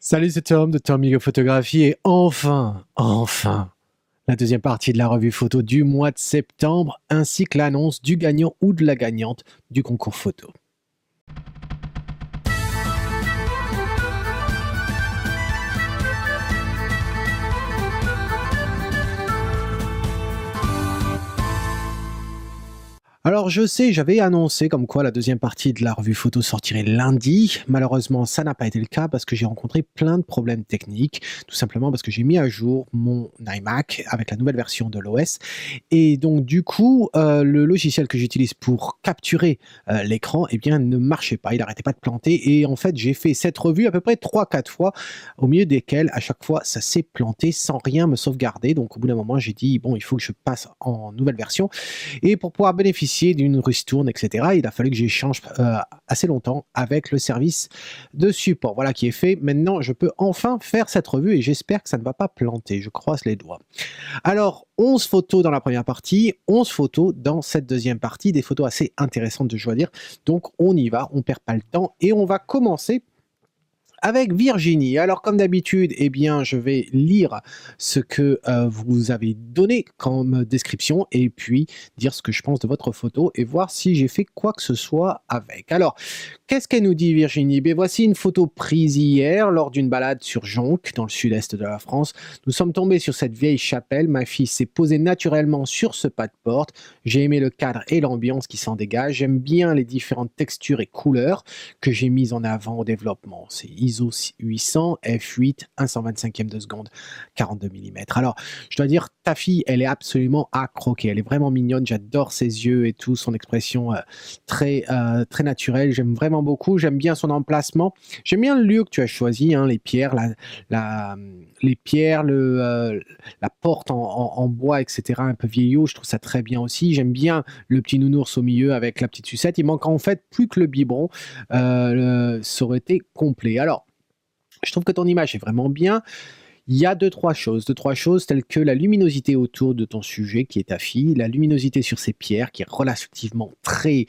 Salut, c'est Tom de Tom Photographie et enfin, la deuxième partie de la revue photo du mois de septembre, ainsi que l'annonce du gagnant ou de la gagnante du concours photo. Alors je sais, j'avais annoncé comme quoi la deuxième partie de la revue photo sortirait lundi. Malheureusement, ça n'a pas été le cas parce que j'ai rencontré plein de problèmes techniques, tout simplement parce que j'ai mis à jour mon iMac avec la nouvelle version de l'OS. Et donc du coup, le logiciel que j'utilise pour capturer l'écran, eh bien, ne marchait pas, il n'arrêtait pas de planter. Et en fait, j'ai fait cette revue à peu près 3-4 fois, au milieu desquelles, à chaque fois, ça s'est planté sans rien me sauvegarder. Donc au bout d'un moment, j'ai dit, bon, il faut que je passe en nouvelle version. Et pour pouvoir bénéficier d'une ristourne, etc., il a fallu que j'échange assez longtemps avec le service de support. Voilà qui est fait. Maintenant, je peux enfin faire cette revue et j'espère que ça ne va pas planter. Je croise les doigts. Alors, 11 photos dans la première partie, 11 photos dans cette deuxième partie, des photos assez intéressantes de choisir. Donc, on y va, on perd pas le temps et on va commencer avec Virginie. Alors comme d'habitude, eh bien, je vais lire ce que vous avez donné comme description et puis dire ce que je pense de votre photo et voir si j'ai fait quoi que ce soit avec. Alors, qu'est-ce qu'elle nous dit Virginie? Ben, voici une photo prise hier lors d'une balade sur Jonc, dans le sud-est de la France. Nous sommes tombés sur cette vieille chapelle. Ma fille s'est posée naturellement sur ce pas de porte. J'ai aimé le cadre et l'ambiance qui s'en dégage. J'aime bien les différentes textures et couleurs que j'ai mises en avant au développement. C'est ISO 800, f8, 1/125e de seconde, 42 mm. Alors, je dois dire, ta fille, elle est absolument à croquer. Elle est vraiment mignonne. J'adore ses yeux et tout, son expression très naturelle. J'aime vraiment beaucoup. J'aime bien son emplacement. J'aime bien le lieu que tu as choisi, hein, les pierres, les pierres, la porte en bois, etc., un peu vieillot. Je trouve ça très bien aussi. J'aime bien le petit nounours au milieu avec la petite sucette. Il manque en fait plus que le biberon. Ça aurait été complet. Alors, je trouve que ton image est vraiment bien. Il y a deux, trois choses telles que la luminosité autour de ton sujet, qui est ta fille, la luminosité sur ces pierres, qui est relativement très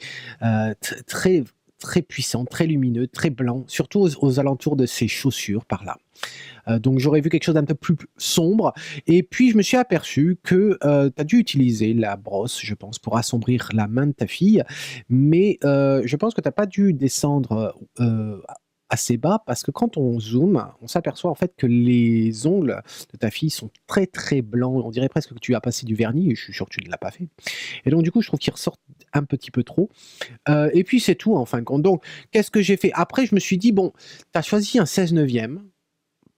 puissant, très lumineux, très blanc, surtout aux alentours de ses chaussures, par là. Donc j'aurais vu quelque chose d'un peu plus sombre. Et puis je me suis aperçu que tu as dû utiliser la brosse, je pense, pour assombrir la main de ta fille. Mais je pense que tu n'as pas dû descendre assez bas parce que quand on zoome, on s'aperçoit en fait que les ongles de ta fille sont très très blancs. On dirait presque que tu as passé du vernis et je suis sûr que tu ne l'as pas fait. Et donc du coup, je trouve qu'ils ressortent un petit peu trop. Et puis c'est tout en fin de compte. Donc qu'est-ce que j'ai fait? Après, je me suis dit, bon, tu as choisi un 16 neuvième.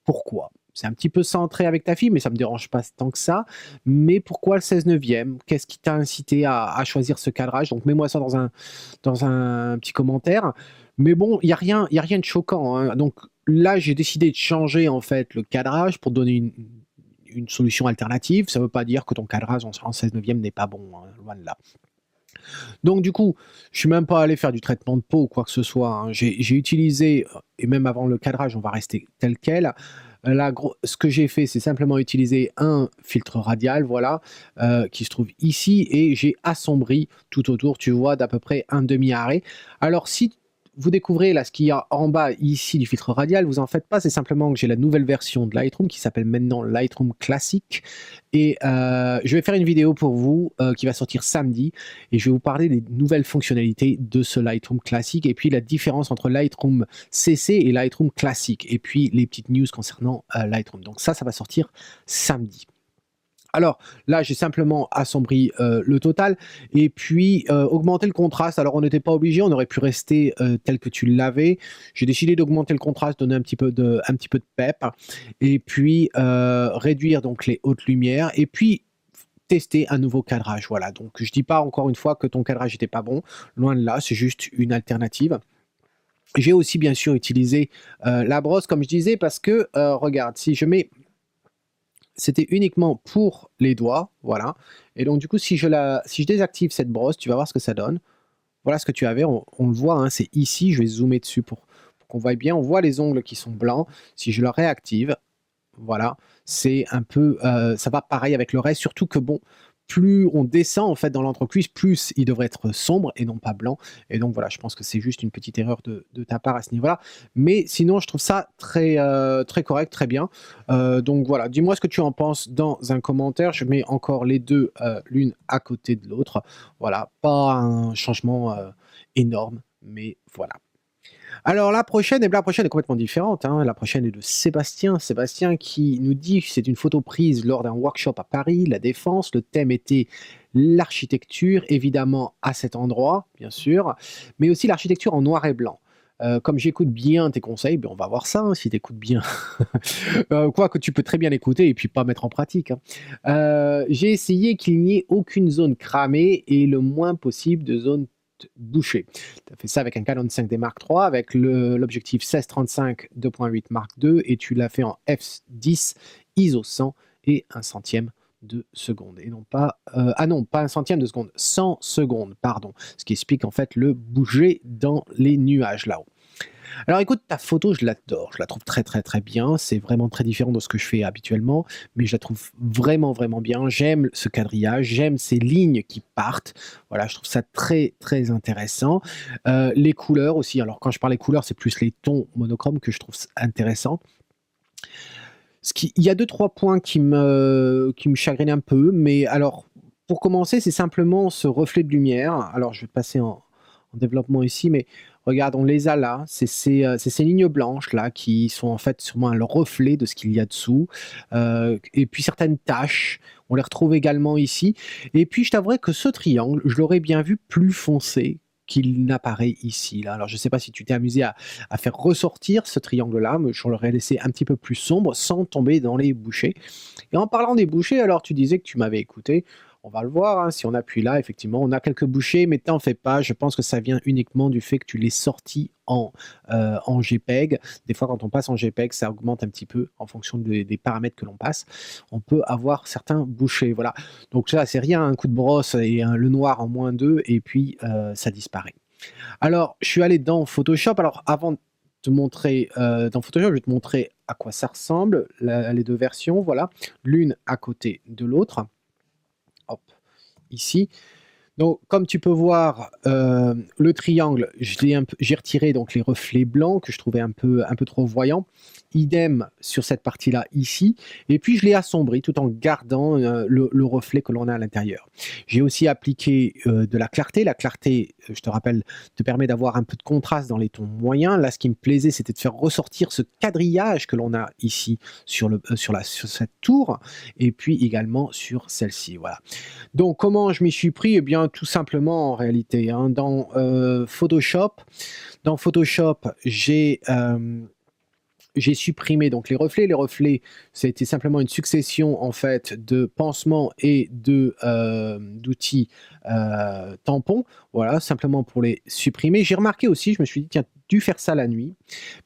Pourquoi? C'est un petit peu centré avec ta fille, mais ça me dérange pas tant que ça. Mais pourquoi le 16 neuvième? Qu'est-ce qui t'a incité à choisir ce cadrage? Donc mets-moi ça dans un petit commentaire. Mais bon, il y a rien de choquant, hein. Donc là, j'ai décidé de changer en fait le cadrage pour donner une solution alternative. Ça ne veut pas dire que ton cadrage en 16 neuvième n'est pas bon, hein, loin de là. Donc du coup, je suis même pas allé faire du traitement de peau ou quoi que ce soit, hein. J'ai utilisé, et même avant le cadrage, on va rester tel quel. Là, ce que j'ai fait, c'est simplement utiliser un filtre radial, voilà, qui se trouve ici, et j'ai assombri tout autour, tu vois, d'à peu près un demi-arrêt. Alors si vous découvrez là ce qu'il y a en bas ici du filtre radial, vous en faites pas, c'est simplement que j'ai la nouvelle version de Lightroom qui s'appelle maintenant Lightroom Classic et je vais faire une vidéo pour vous qui va sortir samedi et je vais vous parler des nouvelles fonctionnalités de ce Lightroom Classic et puis la différence entre Lightroom CC et Lightroom Classic et puis les petites news concernant Lightroom. Donc ça va sortir samedi. Alors là, j'ai simplement assombri le total et puis augmenté le contraste. Alors on n'était pas obligé, on aurait pu rester tel que tu l'avais. J'ai décidé d'augmenter le contraste, donner un petit peu de pep et puis réduire donc les hautes lumières et puis tester un nouveau cadrage. Voilà, donc je dis pas encore une fois que ton cadrage n'était pas bon, loin de là, c'est juste une alternative. J'ai aussi bien sûr utilisé la brosse comme je disais parce que regarde, si je mets c'était uniquement pour les doigts, voilà. Et donc du coup, si je désactive cette brosse, tu vas voir ce que ça donne. Voilà ce que tu avais, on le voit, hein, c'est ici, je vais zoomer dessus pour qu'on voie bien. On voit les ongles qui sont blancs. Si je le réactive, voilà, c'est un peu, ça va pareil avec le reste, surtout que bon, plus on descend en fait dans l'entrecuisse, plus il devrait être sombre et non pas blanc. Et donc voilà, je pense que c'est juste une petite erreur de ta part à ce niveau-là. Mais sinon, je trouve ça très, très correct, très bien. Donc voilà, dis-moi ce que tu en penses dans un commentaire. Je mets encore les deux l'une à côté de l'autre. Voilà, pas un changement énorme, mais voilà. Alors la prochaine, la prochaine est complètement différente, hein. La prochaine est de Sébastien. Sébastien qui nous dit que c'est une photo prise lors d'un workshop à Paris, La Défense. Le thème était l'architecture, évidemment à cet endroit, bien sûr, mais aussi l'architecture en noir et blanc. Comme j'écoute bien tes conseils, ben on va voir ça, hein, si tu écoutes bien. Quoique tu peux très bien l'écouter et puis pas mettre en pratique, hein. J'ai essayé qu'il n'y ait aucune zone cramée et le moins possible de zones bouchées. Tu as fait ça avec un Canon 5D Mark III, avec l'objectif 16-35 2.8 Mark II, et tu l'as fait en f10 ISO 100 et 1 centième de seconde. Et non pas, ah non, pas 1 centième de seconde, 100 secondes, pardon. Ce qui explique en fait le bouger dans les nuages là-haut. Alors écoute, ta photo, je l'adore, je la trouve très très très bien, c'est vraiment très différent de ce que je fais habituellement, mais je la trouve vraiment vraiment bien. J'aime ce quadrillage, j'aime ces lignes qui partent, voilà, je trouve ça très très intéressant. Les couleurs aussi, alors quand je parle des couleurs, c'est plus les tons monochromes que je trouve intéressants. Il y a deux trois points qui me chagrinent un peu, mais alors, pour commencer, c'est simplement ce reflet de lumière. Alors je vais passer en développement ici, mais regarde, on les a là. C'est ces lignes blanches là qui sont en fait sûrement le reflet de ce qu'il y a dessous. Et puis certaines taches, on les retrouve également ici. Et puis je t'avouerai que ce triangle, je l'aurais bien vu plus foncé qu'il n'apparaît ici là. Alors je ne sais pas si tu t'es amusé à faire ressortir ce triangle-là, mais je l'aurais laissé un petit peu plus sombre sans tomber dans les bouchées. Et en parlant des bouchées, alors tu disais que tu m'avais écouté. On va le voir, hein, si on appuie là, effectivement, on a quelques bouchées, mais t'en fais pas. Je pense que ça vient uniquement du fait que tu l'es sorti en JPEG. Des fois, quand on passe en JPEG, ça augmente un petit peu en fonction des paramètres que l'on passe. On peut avoir certains bouchées, voilà. Donc ça, c'est rien, un coup de brosse et le noir en -2, et puis ça disparaît. Alors, je suis allé dans Photoshop. Alors, avant de te montrer dans Photoshop, je vais te montrer à quoi ça ressemble, les deux versions, voilà, l'une à côté de l'autre. Hop, ici. Donc, comme tu peux voir, le triangle, j'ai retiré donc les reflets blancs que je trouvais un peu trop voyants. Idem sur cette partie-là ici, et puis je l'ai assombri tout en gardant le reflet que l'on a à l'intérieur. J'ai aussi appliqué de la clarté. La clarté, je te rappelle, te permet d'avoir un peu de contraste dans les tons moyens. Là, ce qui me plaisait, c'était de faire ressortir ce quadrillage que l'on a ici sur cette tour, et puis également sur celle-ci. Voilà. Donc, comment je m'y suis pris? Eh bien, tout simplement, en réalité, hein, dans Photoshop, j'ai supprimé donc les reflets. Les reflets, c'était simplement une succession en fait de pansements et d'outils tampons. Voilà, simplement pour les supprimer. J'ai remarqué aussi, je me suis dit, tiens, dû faire ça la nuit,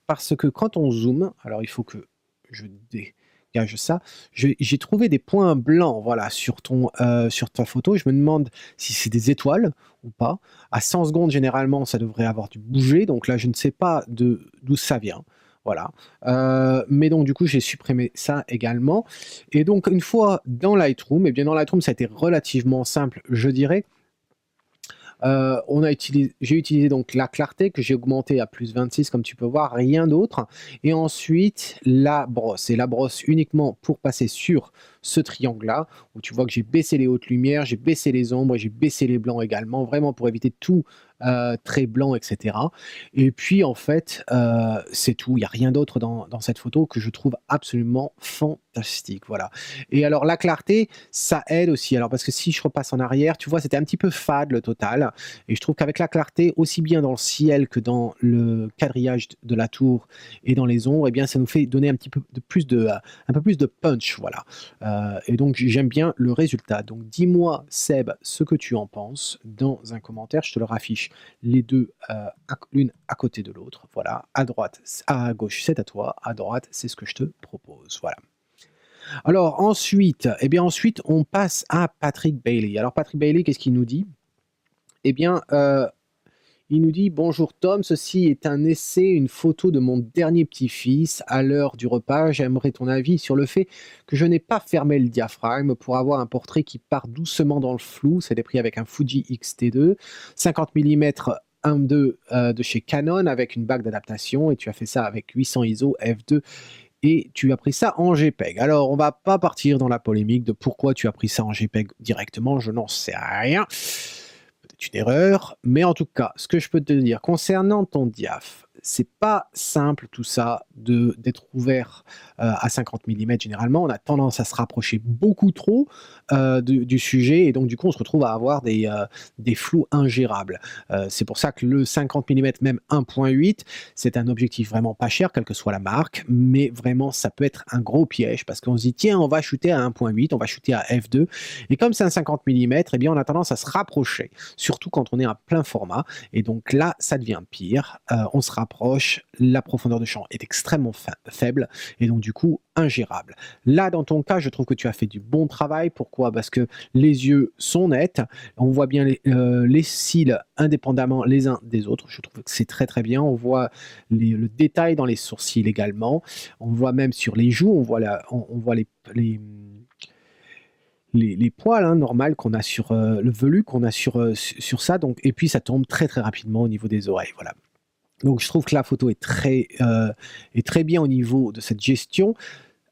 parce que quand on zoome, alors il faut que je dégage ça, j'ai trouvé des points blancs, voilà, sur ta photo. Je me demande si c'est des étoiles ou pas. À 100 secondes, généralement, ça devrait avoir dû bouger, donc là, je ne sais pas d'où ça vient. Voilà. Mais donc, du coup, j'ai supprimé ça également. Et donc, une fois dans Lightroom, et bien dans Lightroom, ça a été relativement simple, je dirais. J'ai utilisé donc la clarté que j'ai augmentée à +26 comme tu peux voir, rien d'autre. Et ensuite la brosse. Et la brosse uniquement pour passer sur ce triangle-là, où tu vois que j'ai baissé les hautes lumières, j'ai baissé les ombres, j'ai baissé les blancs également, vraiment pour éviter tout trait blanc, etc. Et puis en fait, c'est tout. Il n'y a rien d'autre dans cette photo que je trouve absolument fantastique. Voilà. Et alors la clarté, ça aide aussi. Alors parce que si je repasse en arrière, tu vois, c'était un petit peu fade le total. Et je trouve qu'avec la clarté, aussi bien dans le ciel que dans le quadrillage de la tour et dans les ombres, eh bien, ça nous fait donner un peu plus de punch, voilà. Et donc j'aime bien le résultat. Donc dis-moi, Seb, ce que tu en penses dans un commentaire. Je te le raffiche les deux, l'une à côté de l'autre. Voilà, à gauche, c'est à toi. À droite, c'est ce que je te propose. Voilà. Alors ensuite, eh bien ensuite, on passe à Patrick Bailey. Alors Patrick Bailey, qu'est-ce qu'il nous dit? Eh bien, Il nous dit: «Bonjour Tom, ceci est un essai, une photo de mon dernier petit-fils. À l'heure du repas, j'aimerais ton avis sur le fait que je n'ai pas fermé le diaphragme pour avoir un portrait qui part doucement dans le flou». C'est pris avec un Fuji X-T2, 50 millimètres 1.2 de chez Canon avec une bague d'adaptation et tu as fait ça avec 800 ISO f2 et tu as pris ça en JPEG. Alors, on va pas partir dans la polémique de pourquoi tu as pris ça en JPEG directement, je n'en sais rien. Peut-être une erreur, mais en tout cas, ce que je peux te dire concernant ton diaph, c'est pas simple tout ça d'être ouvert à 50 millimètres généralement. On a tendance à se rapprocher beaucoup trop du sujet et donc du coup on se retrouve à avoir des flous ingérables. C'est pour ça que le 50 millimètres, même 1.8, c'est un objectif vraiment pas cher, quelle que soit la marque, mais vraiment ça peut être un gros piège parce qu'on se dit tiens on va shooter à 1.8, on va shooter à f2 et comme c'est un 50 millimètres, eh bien on a tendance à se rapprocher, surtout quand on est à plein format et donc là ça devient pire, on se rapproche, la profondeur de champ est extrêmement faible et donc du coup ingérable. Là dans ton cas je trouve que tu as fait du bon travail, pourquoi? Parce que les yeux sont nets, on voit bien les cils indépendamment les uns des autres, je trouve que c'est très très bien, on voit le détail dans les sourcils également, on voit même sur les joues, on voit les poils hein, normales qu'on a sur le velu qu'on a sur ça, donc, et puis ça tombe très très rapidement au niveau des oreilles, voilà. Donc je trouve que la photo est très bien au niveau de cette gestion.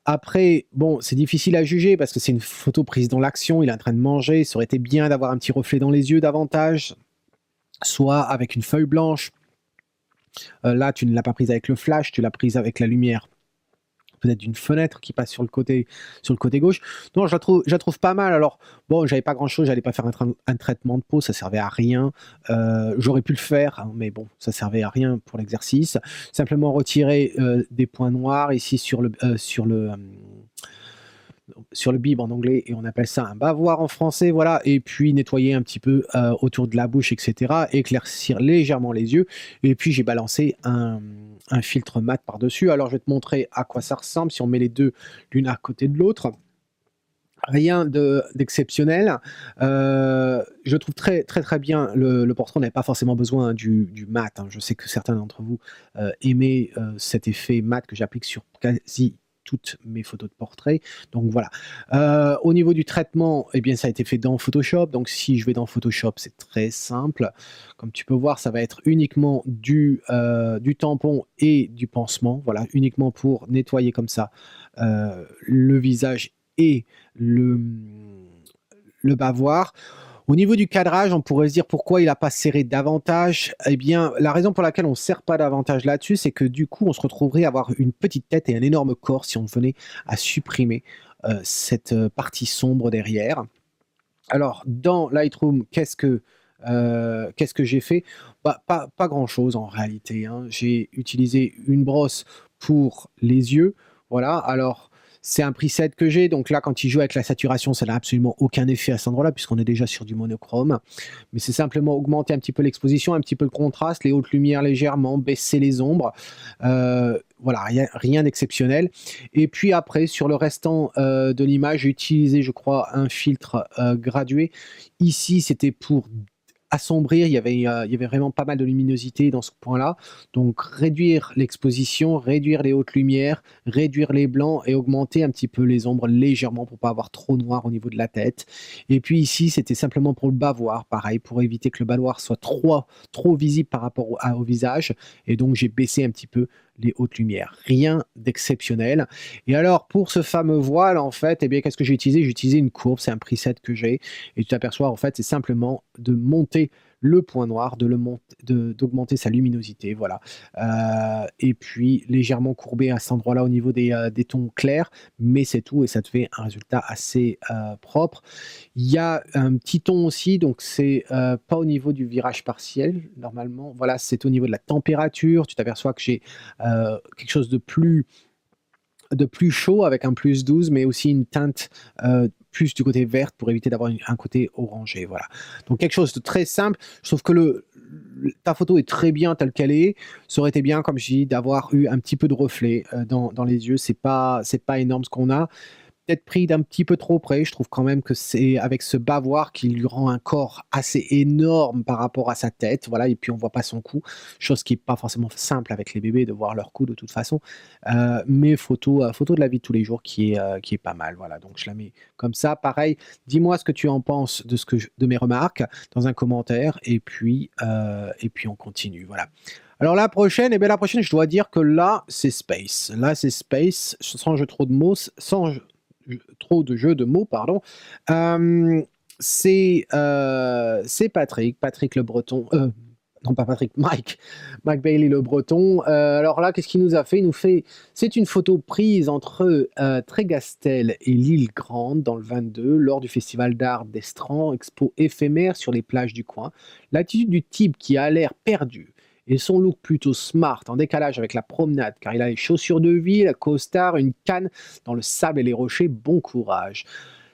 Après, bon, c'est difficile à juger parce que c'est une photo prise dans l'action, il est en train de manger, ça aurait été bien d'avoir un petit reflet dans les yeux davantage, soit avec une feuille blanche. Là, tu ne l'as pas prise avec le flash, tu l'as prise avec la lumière peut-être d'une fenêtre qui passe sur le côté gauche. Non, je la trouve pas mal. Alors, bon, j'avais pas grand-chose, j'allais pas faire un traitement de peau, ça servait à rien. J'aurais pu le faire, hein, mais bon, ça servait à rien pour l'exercice. Simplement retirer des points noirs ici sur le bib en anglais et on appelle ça un bavoir en français, voilà, et puis nettoyer un petit peu autour de la bouche, etc. Éclaircir légèrement les yeux, et puis j'ai balancé un filtre mat par-dessus. Alors je vais te montrer à quoi ça ressemble si on met les deux l'une à côté de l'autre. Rien d'exceptionnel. Je trouve très, très, très bien le portrait. On n'avait pas forcément besoin du mat, hein. Je sais que certains d'entre vous aimaient cet effet mat que j'applique sur quasi toutes mes photos de portrait. Donc voilà. Au niveau du traitement, eh bien, ça a été fait dans Photoshop. Donc si je vais dans Photoshop, c'est très simple. Comme tu peux voir, ça va être uniquement du tampon et du pansement. Voilà, uniquement pour nettoyer comme ça le visage et le, le bavoir. Au niveau du cadrage, on pourrait se dire pourquoi il n'a pas serré davantage. Eh bien, la raison pour laquelle on ne serre pas davantage là-dessus, c'est que du coup, on se retrouverait à avoir une petite tête et un énorme corps si on venait à supprimer cette partie sombre derrière. Alors, dans Lightroom, qu'est-ce que j'ai fait? Bah, pas grand-chose en réalité, hein. J'ai utilisé une brosse pour les yeux, voilà. Alors, c'est un preset que j'ai, donc là, quand il joue avec la saturation, ça n'a absolument aucun effet à cet endroit-là, puisqu'on est déjà sur du monochrome. Mais c'est simplement augmenter un petit peu l'exposition, un petit peu le contraste, les hautes lumières légèrement, baisser les ombres. Voilà, rien d'exceptionnel. Et puis après, sur le restant de l'image, j'ai utilisé, je crois, un filtre gradué. Ici, c'était pour assombrir, il y avait vraiment pas mal de luminosité dans ce point-là. Donc réduire l'exposition, réduire les hautes lumières, réduire les blancs et augmenter un petit peu les ombres légèrement pour pas avoir trop noir au niveau de la tête. Et puis ici, c'était simplement pour le bavoir, pareil, pour éviter que le bavoir soit trop visible par rapport au visage. Et donc j'ai baissé un petit peu les hautes lumières. Rien d'exceptionnel. Et alors, pour ce fameux voile, en fait, eh bien, qu'est-ce que j'ai utilisé? J'ai utilisé une courbe, c'est un preset que j'ai. Et tu t'aperçois, en fait, c'est simplement de monter le point noir, d'augmenter sa luminosité, voilà. Et puis, légèrement courbé à cet endroit-là au niveau des tons clairs, mais c'est tout, et ça te fait un résultat assez propre. Il y a un petit ton aussi, donc c'est pas au niveau du virage partiel, normalement. Voilà, c'est au niveau de la température. Tu t'aperçois que j'ai quelque chose de plus chaud avec un plus 12, mais aussi une teinte plus du côté verte pour éviter d'avoir un côté orangé, voilà. Donc quelque chose de très simple. Je trouve que ta photo est très bien telle qu'elle est. Ça aurait été bien, comme je dis, d'avoir eu un petit peu de reflet dans les yeux. C'est pas énorme ce qu'on a. peut-être pris d'un petit peu trop près. Je trouve quand même que c'est avec ce bavoir qui lui rend un corps assez énorme par rapport à sa tête, voilà et puis on voit pas son cou, chose qui est pas forcément simple avec les bébés de voir leur cou de toute façon. Mais photo de la vie de tous les jours qui est pas mal, voilà, donc je la mets comme ça. Pareil, dis-moi ce que tu en penses de mes remarques dans un commentaire et puis on continue, voilà. Alors la prochaine, la prochaine, je dois dire que là, c'est space. Là, c'est space, sans jeu trop de mots, trop de jeux de mots, pardon. C'est Patrick Le Breton. Non, pas Patrick, Mike Bailey Le Breton. Alors là, qu'est-ce qu'il nous a fait? C'est une photo prise entre Trégastel et l'île Grande dans le 22 lors du festival d'art d'Estran, expo éphémère sur les plages du coin. L'attitude du type qui a l'air perdu et son look plutôt smart, en décalage avec la promenade, car il a les chaussures de ville, un costard, une canne dans le sable et les rochers, bon courage.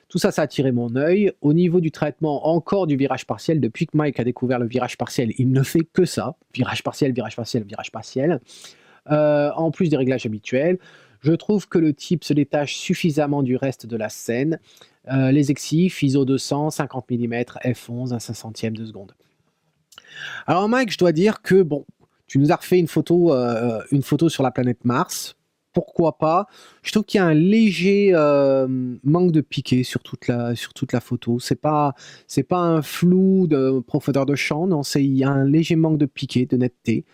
Tout ça, ça a attiré mon œil. Au niveau du traitement, encore du virage partiel. Depuis que Mike a découvert le virage partiel, il ne fait que ça. Virage partiel, virage partiel, virage partiel. En plus des réglages habituels. Je trouve que le type se détache suffisamment du reste de la scène. Les exifs, ISO 200, 50 mm, f11, 1/500 de seconde. Alors Mike, je dois dire que bon, tu nous as refait une photo sur la planète Mars. Pourquoi pas? Je trouve qu'il y a un léger manque de piqué sur toute la photo. C'est pas un flou de profondeur de champ, non, il y a un léger manque de piqué, de netteté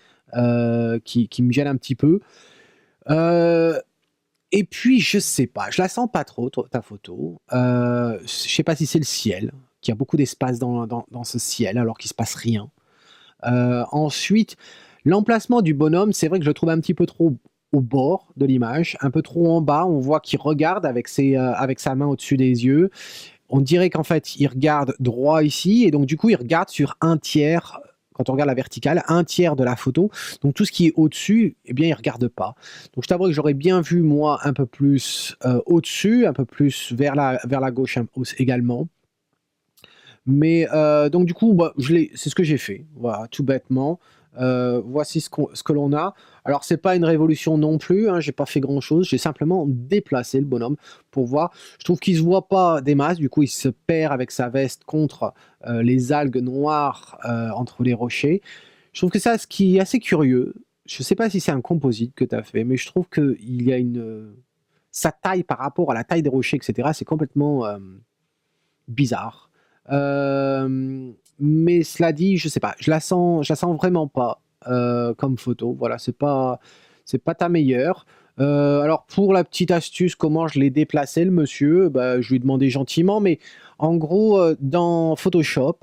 qui me gêne un petit peu. Et puis je sais pas, je la sens pas trop ta photo. Je sais pas si c'est le ciel, qu'il y a beaucoup d'espace dans ce ciel alors qu'il se passe rien. Ensuite, l'emplacement du bonhomme, c'est vrai que je le trouve un petit peu trop au bord de l'image, un peu trop en bas. On voit qu'il regarde avec sa main au-dessus des yeux. On dirait qu'en fait, il regarde droit ici, et donc du coup, il regarde sur un tiers, quand on regarde la verticale, un tiers de la photo. Donc tout ce qui est au-dessus, eh bien, il regarde pas. Donc je t'avoue que j'aurais bien vu, moi, un peu plus au-dessus, un peu plus vers la gauche également. Mais donc du coup, bah, c'est ce que j'ai fait, voilà, tout bêtement. Voici ce que l'on a. Alors c'est pas une révolution non plus, hein, j'ai pas fait grand-chose, j'ai simplement déplacé le bonhomme pour voir. Je trouve qu'il se voit pas des masses, du coup il se perd avec sa veste contre les algues noires entre les rochers. Je trouve que ça, ce qui est assez curieux, je sais pas si c'est un composite que tu as fait, mais je trouve qu'il y a sa taille par rapport à la taille des rochers, etc., c'est complètement bizarre. Mais cela dit, je sais pas, je la sens vraiment pas comme photo. Voilà, c'est pas ta meilleure. Alors pour la petite astuce, comment je l'ai déplacé le monsieur, bah, je lui ai demandé gentiment, mais en gros, dans Photoshop,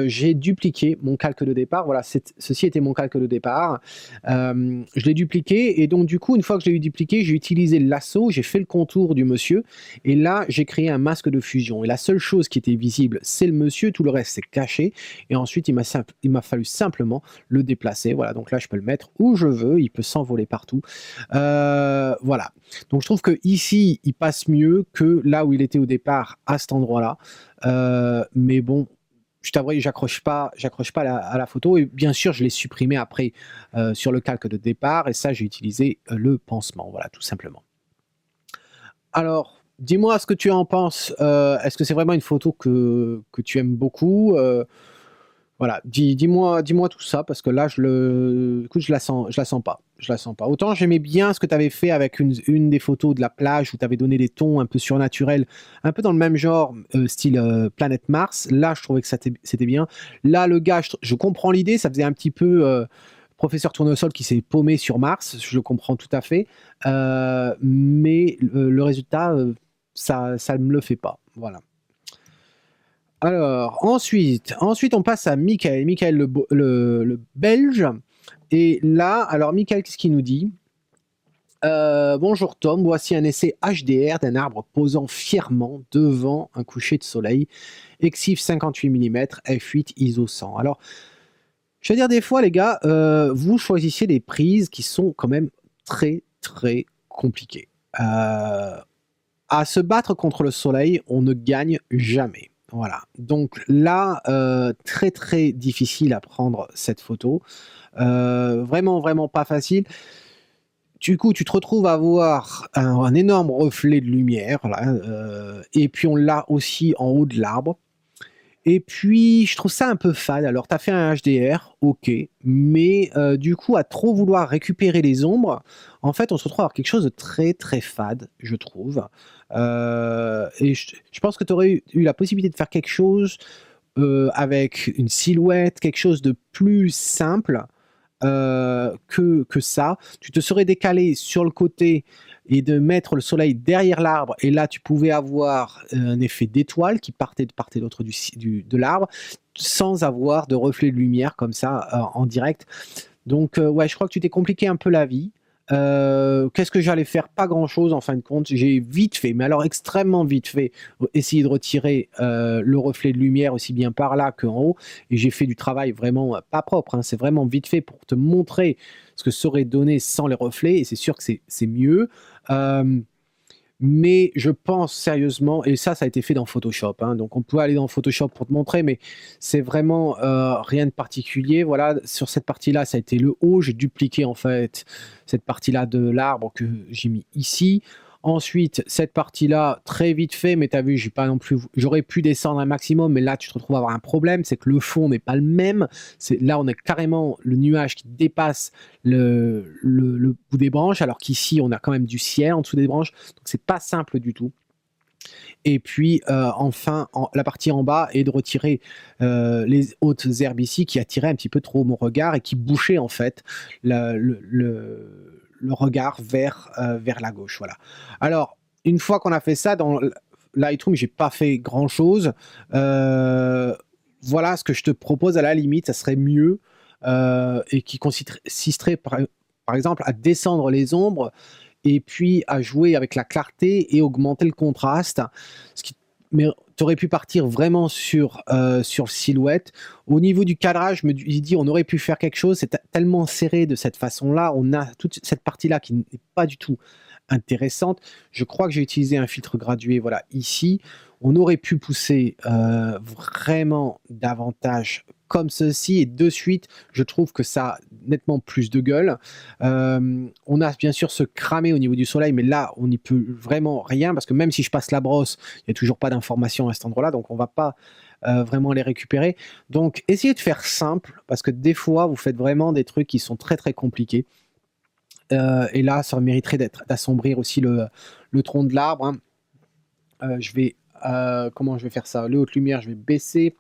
j'ai dupliqué mon calque de départ. Voilà, ceci était mon calque de départ. Je l'ai dupliqué et donc du coup, une fois que je l'ai dupliqué, j'ai utilisé le lasso, j'ai fait le contour du monsieur et là, j'ai créé un masque de fusion. Et la seule chose qui était visible, c'est le monsieur, tout le reste, c'est caché. Et ensuite, il m'a fallu simplement le déplacer. Voilà, donc là, je peux le mettre où je veux, il peut s'envoler partout. Voilà. Donc je trouve que ici, il passe mieux que là où il était au départ, à cet endroit-là. Mais bon, je t'avoue, j'accroche pas à la photo et bien sûr, je l'ai supprimé après sur le calque de départ et ça, j'ai utilisé le pansement, voilà, tout simplement. Alors, dis-moi ce que tu en penses. Est-ce que c'est vraiment une photo que tu aimes beaucoup? Voilà, dis-moi tout ça parce que là, écoute, je la sens pas. Je la sens pas. Autant j'aimais bien ce que tu avais fait avec une des photos de la plage où tu avais donné des tons un peu surnaturels, un peu dans le même genre, style Planète Mars. Là, je trouvais que c'était bien. Là, le gars, je comprends l'idée, ça faisait un petit peu professeur Tournesol qui s'est paumé sur Mars, je le comprends tout à fait. Mais le résultat, ça ne me le fait pas. Voilà. Alors, ensuite, on passe à Michael. Michael, le Belge. Et là, alors, Michael, qu'est-ce qu'il nous dit? Bonjour Tom, voici un essai HDR d'un arbre posant fièrement devant un coucher de soleil. Exif 58 mm, f8, ISO 100. Alors, je veux dire, des fois, les gars, vous choisissez des prises qui sont quand même très, très compliquées. À se battre contre le soleil, on ne gagne jamais. Voilà. Donc là, très très difficile à prendre cette photo. Vraiment, vraiment pas facile. Du coup, tu te retrouves à avoir un énorme reflet de lumière là, et puis on l'a aussi en haut de l'arbre. Et puis, je trouve ça un peu fade. Alors, tu as fait un HDR, OK, mais du coup, à trop vouloir récupérer les ombres, en fait, on se retrouve à avoir quelque chose de très, très fade, je trouve. Et je pense que tu aurais eu la possibilité de faire quelque chose, avec une silhouette, quelque chose de plus simple, que ça. Tu te serais décalé sur le côté et de mettre le soleil derrière l'arbre et là tu pouvais avoir un effet d'étoile qui partait de part et d'autre de l'arbre sans avoir de reflet de lumière comme ça en direct. Donc ouais, je crois que tu t'es compliqué un peu la vie. Qu'est-ce que j'allais faire? Pas grand-chose en fin de compte. J'ai vite fait, mais alors extrêmement vite fait, essayer de retirer le reflet de lumière aussi bien par là qu'en haut. Et j'ai fait du travail vraiment pas propre, hein. C'est vraiment vite fait pour te montrer ce que ça aurait donné sans les reflets. Et c'est sûr que c'est mieux. Euh, mais je pense sérieusement, et ça a été fait dans Photoshop, hein, donc on peut aller dans Photoshop pour te montrer, mais c'est vraiment rien de particulier. Voilà, sur cette partie-là, ça a été le haut. J'ai dupliqué en fait cette partie-là de l'arbre que j'ai mis ici. Ensuite, cette partie-là, très vite fait, mais tu as vu, j'ai pas non plus, j'aurais pu descendre un maximum, mais là, tu te retrouves à avoir un problème, c'est que le fond n'est pas le même. Là, on a carrément le nuage qui dépasse le bout des branches, alors qu'ici, on a quand même du ciel en dessous des branches. Donc, c'est pas simple du tout. Et puis, enfin, la partie en bas est de retirer les hautes herbes ici qui attiraient un petit peu trop mon regard et qui bouchaient en fait le regard vers la gauche. Voilà. Alors, une fois qu'on a fait ça, dans Lightroom, j'ai pas fait grand chose. Voilà ce que je te propose à la limite, ça serait mieux et qui consisterait par exemple à descendre les ombres et puis à jouer avec la clarté et augmenter le contraste. Mais tu aurais pu partir vraiment sur silhouette. Au niveau du cadrage, je me dis, on aurait pu faire quelque chose. C'est tellement serré de cette façon-là. On a toute cette partie-là qui n'est pas du tout intéressante. Je crois que j'ai utilisé un filtre gradué, voilà, ici. On aurait pu pousser vraiment davantage comme ceci, et de suite, je trouve que ça a nettement plus de gueule. On a bien sûr ce cramé au niveau du soleil, mais là, on n'y peut vraiment rien, parce que même si je passe la brosse, il n'y a toujours pas d'informations à cet endroit-là, donc on ne va pas vraiment les récupérer. Donc, essayez de faire simple, parce que des fois, vous faites vraiment des trucs qui sont très très compliqués. Et là, ça mériterait d'assombrir aussi le tronc de l'arbre, hein. Comment je vais faire ça? Les hautes lumières, je vais baisser.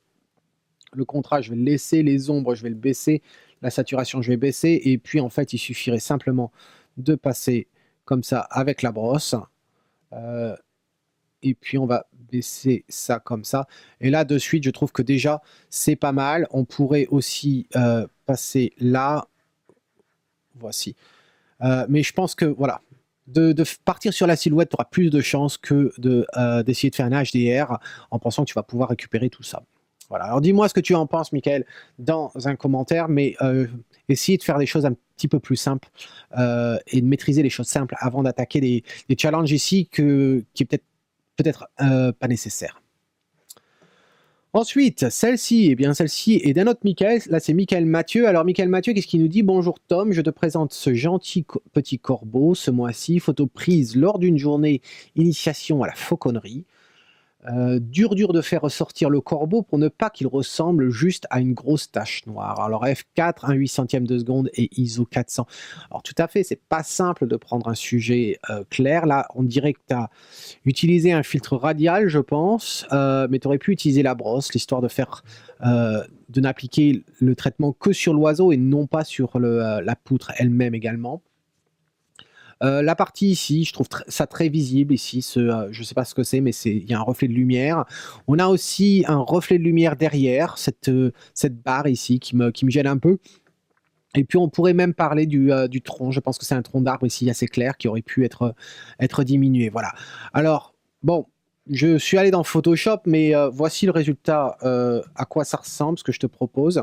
Le contraste, je vais le laisser. Les ombres, je vais le baisser. La saturation, je vais baisser. Et puis, en fait, il suffirait simplement de passer comme ça avec la brosse. Et puis, on va baisser ça comme ça. Et là, de suite, je trouve que déjà, c'est pas mal. On pourrait aussi passer là. Voici. Mais je pense que, voilà, de partir sur la silhouette, tu auras plus de chances que d'essayer de faire un HDR en pensant que tu vas pouvoir récupérer tout ça. Voilà. Alors dis-moi ce que tu en penses, Michael, dans un commentaire, mais essayez de faire des choses un petit peu plus simples et de maîtriser les choses simples avant d'attaquer des challenges ici qui est peut-être pas nécessaire. Ensuite, celle-ci, eh bien celle-ci est d'un autre Michael, là c'est Michael Mathieu. Alors Michael Mathieu, qu'est-ce qu'il nous dit? Bonjour Tom, je te présente ce gentil petit corbeau ce mois-ci, photo prise lors d'une journée initiation à la fauconnerie. Dur de faire ressortir le corbeau pour ne pas qu'il ressemble juste à une grosse tache noire. Alors F4, 1/800 de seconde et ISO 400. Alors tout à fait, c'est pas simple de prendre un sujet clair. Là, on dirait que tu as utilisé un filtre radial, je pense, mais tu aurais pu utiliser la brosse, l'histoire de n'appliquer le traitement que sur l'oiseau et non pas sur la poutre elle-même également. La partie ici, je trouve ça très visible ici, je ne sais pas ce que c'est, mais il y a un reflet de lumière. On a aussi un reflet de lumière derrière, cette barre ici qui me gêne un peu. Et puis on pourrait même parler du tronc, je pense que c'est un tronc d'arbre ici assez clair qui aurait pu être diminué. Voilà. Alors, bon, je suis allé dans Photoshop, mais voici le résultat, à quoi ça ressemble, ce que je te propose.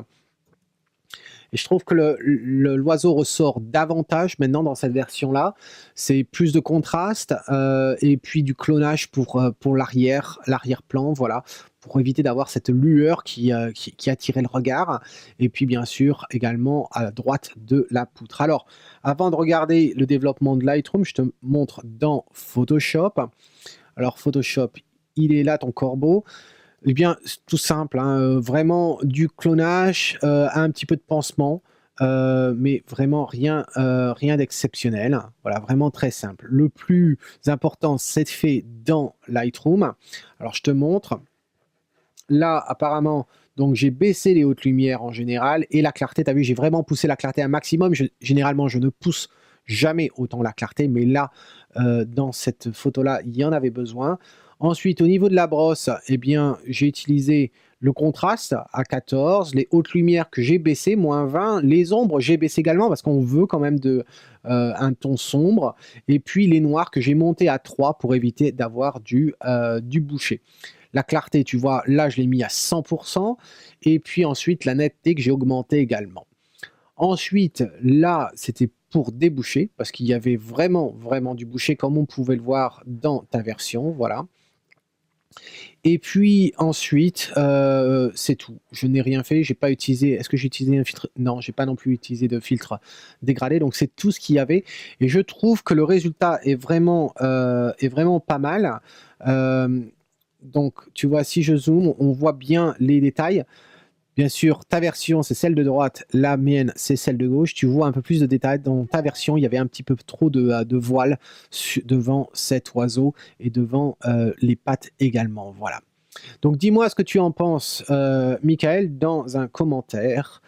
Et je trouve que l'oiseau ressort davantage maintenant dans cette version-là. C'est plus de contraste et puis du clonage pour l'arrière-plan, voilà, pour éviter d'avoir cette lueur qui attirait le regard. Et puis bien sûr également à droite de la poutre. Alors, avant de regarder le développement de Lightroom, je te montre dans Photoshop. Alors Photoshop, il est là ton corbeau. Eh bien, c'est tout simple, hein, vraiment du clonage, un petit peu de pansement, mais vraiment rien d'exceptionnel. Voilà, vraiment très simple. Le plus important, c'est fait dans Lightroom. Alors je te montre. Là, apparemment, donc j'ai baissé les hautes lumières en général et la clarté, tu as vu, j'ai vraiment poussé la clarté un maximum. Généralement, je ne pousse jamais autant la clarté, mais là, dans cette photo-là, il y en avait besoin. Ensuite, au niveau de la brosse, eh bien, j'ai utilisé le contraste à 14, les hautes lumières que j'ai baissées, moins 20, les ombres, j'ai baissé également parce qu'on veut quand même un ton sombre, et puis les noirs que j'ai montés à 3 pour éviter d'avoir du boucher. La clarté, tu vois, là, je l'ai mis à 100%. Et puis ensuite, la netteté que j'ai augmenté également. Ensuite, là, c'était pour déboucher, parce qu'il y avait vraiment du boucher, comme on pouvait le voir dans ta version, voilà. Et puis ensuite, c'est tout. Je n'ai rien fait, j'ai pas utilisé. Est-ce que j'ai utilisé un filtre? Non, j'ai pas non plus utilisé de filtre dégradé, donc c'est tout ce qu'il y avait. Et je trouve que le résultat est vraiment pas mal. Donc, tu vois, si je zoome, on voit bien les détails. Bien sûr, ta version, c'est celle de droite, la mienne, c'est celle de gauche. Tu vois un peu plus de détails. Dans ta version, il y avait un petit peu trop de voile devant cet oiseau et devant les pattes également. Voilà. Donc, dis-moi ce que tu en penses, Michael, dans un commentaire.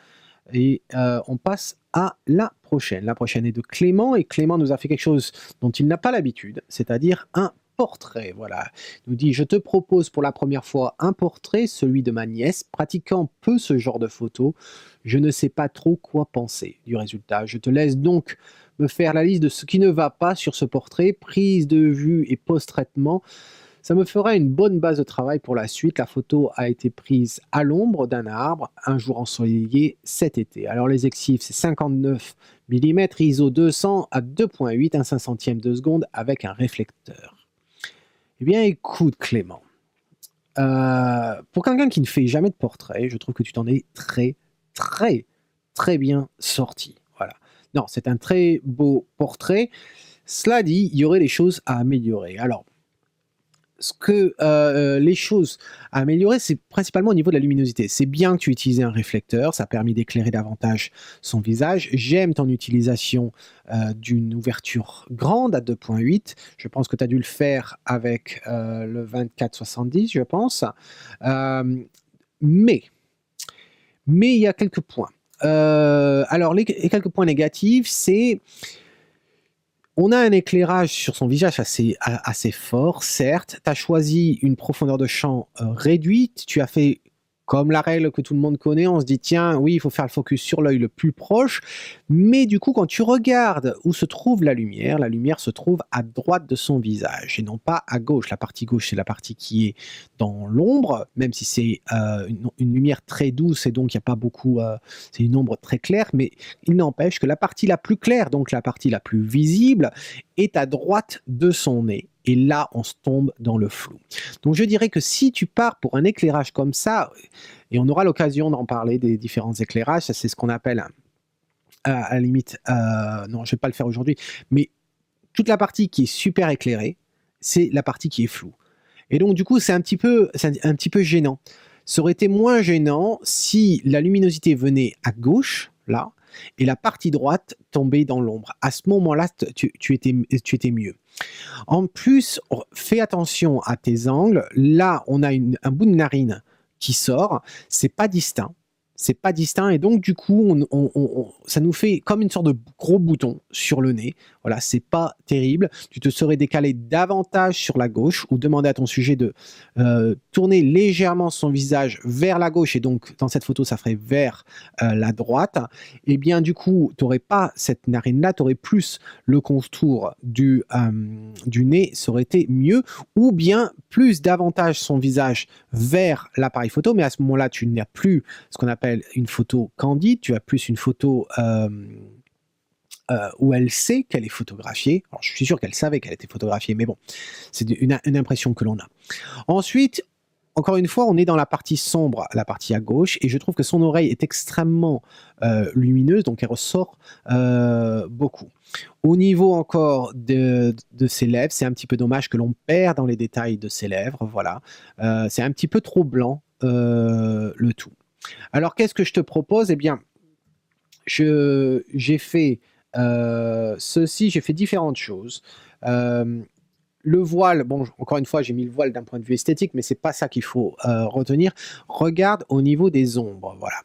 Et on passe à la prochaine. La prochaine est de Clément, et Clément nous a fait quelque chose dont il n'a pas l'habitude, c'est-à-dire un portrait. Voilà. Il nous dit: je te propose pour la première fois un portrait, celui de ma nièce, pratiquant peu ce genre de photos. Je ne sais pas trop quoi penser du résultat. Je te laisse donc me faire la liste de ce qui ne va pas sur ce portrait, prise de vue et post-traitement. Ça me fera une bonne base de travail pour la suite. La photo a été prise à l'ombre d'un arbre, un jour ensoleillé cet été. Alors les exifs, c'est 59 mm, ISO 200 à 2.8, un 500e de seconde avec un réflecteur. Eh bien écoute Clément, pour quelqu'un qui ne fait jamais de portrait, je trouve que tu t'en es très bien sorti. Voilà. Non, c'est un très beau portrait. Cela dit, il y aurait des choses à améliorer. Alors, les choses à améliorer, c'est principalement au niveau de la luminosité. C'est bien que tu utilises un réflecteur, ça a permis d'éclairer davantage son visage. J'aime ton utilisation d'une ouverture grande à 2.8. Je pense que tu as dû le faire avec le 24-70, je pense. Mais il y a quelques points. Alors, les quelques points négatifs, c'est... On a un éclairage sur son visage assez fort, certes. Tu as choisi une profondeur de champ réduite. Tu as fait comme la règle que tout le monde connaît. On se dit, tiens, oui, il faut faire le focus sur l'œil le plus proche. Mais du coup, quand tu regardes où se trouve la lumière se trouve à droite de son visage et non pas à gauche. La partie gauche, c'est la partie qui est dans l'ombre, même si c'est une lumière très douce et donc il n'y a pas beaucoup... c'est une ombre très claire, mais il n'empêche que la partie la plus claire, donc la partie la plus visible, est à droite de son nez. Et là, on se tombe dans le flou. Donc je dirais que si tu pars pour un éclairage comme ça, et on aura l'occasion d'en parler des différents éclairages, ça c'est ce qu'on appelle, à la limite, non je ne vais pas le faire aujourd'hui, mais toute la partie qui est super éclairée, c'est la partie qui est floue. Et donc du coup, c'est un petit peu gênant. Ça aurait été moins gênant si la luminosité venait à gauche, là, et la partie droite tombait dans l'ombre. À ce moment-là, tu étais mieux. En plus, fais attention à tes angles. Là, on a un bout de narine qui sort. C'est pas distinct. C'est pas distinct et donc du coup, ça nous fait comme une sorte de gros bouton sur le nez. Voilà, c'est pas terrible. Tu te serais décalé davantage sur la gauche ou demander à ton sujet de tourner légèrement son visage vers la gauche et donc dans cette photo, ça ferait vers la droite. Et bien du coup, tu n'aurais pas cette narine-là, tu aurais plus le contour du nez, ça aurait été mieux, ou bien plus davantage son visage vers l'appareil photo, mais à ce moment-là, tu n'as plus ce qu'on appelle une photo candide, tu as plus une photo où elle sait qu'elle est photographiée. Alors, je suis sûr qu'elle savait qu'elle était photographiée, mais bon, c'est une impression que l'on a. Ensuite, encore une fois, on est dans la partie sombre, la partie à gauche, et je trouve que son oreille est extrêmement lumineuse, donc elle ressort beaucoup. Au niveau encore de ses lèvres, c'est un petit peu dommage que l'on perd dans les détails de ses lèvres, voilà. C'est un petit peu trop blanc, le tout. Alors, qu'est-ce que je te propose? Eh bien, j'ai fait ceci, j'ai fait différentes choses. Le voile, bon, encore une fois, j'ai mis le voile d'un point de vue esthétique, mais c'est pas ça qu'il faut retenir. Regarde au niveau des ombres, voilà.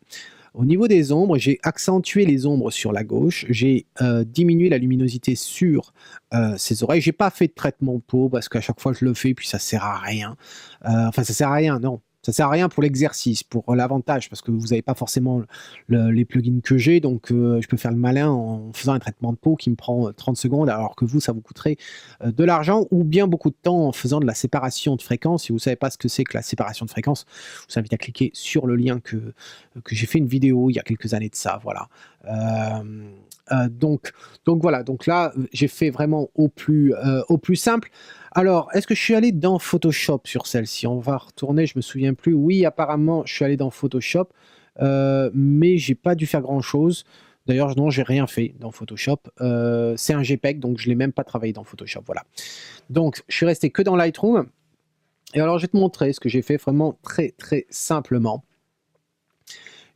Au niveau des ombres, j'ai accentué les ombres sur la gauche, j'ai diminué la luminosité sur ses oreilles. J'ai pas fait de traitement peau parce qu'à chaque fois je le fais, puis ça sert à rien. Enfin, ça sert à rien, non. Ça sert à rien pour l'exercice, pour l'avantage, parce que vous n'avez pas forcément les plugins que j'ai, donc je peux faire le malin en faisant un traitement de peau qui me prend 30 secondes, alors que vous, ça vous coûterait de l'argent ou bien beaucoup de temps en faisant de la séparation de fréquences. Si vous ne savez pas ce que c'est que la séparation de fréquences, je vous invite à cliquer sur le lien que j'ai fait une vidéo il y a quelques années de ça, voilà. Donc voilà, donc là, j'ai fait vraiment au plus simple. Alors, est-ce que je suis allé dans Photoshop sur celle-ci? On va retourner, je me souviens plus. Oui, apparemment, je suis allé dans Photoshop, mais j'ai pas dû faire grand-chose. D'ailleurs, non, j'ai rien fait dans Photoshop. C'est un JPEG, donc je l'ai même pas travaillé dans Photoshop, voilà. Donc, je suis resté que dans Lightroom. Et alors, je vais te montrer ce que j'ai fait vraiment très, très simplement.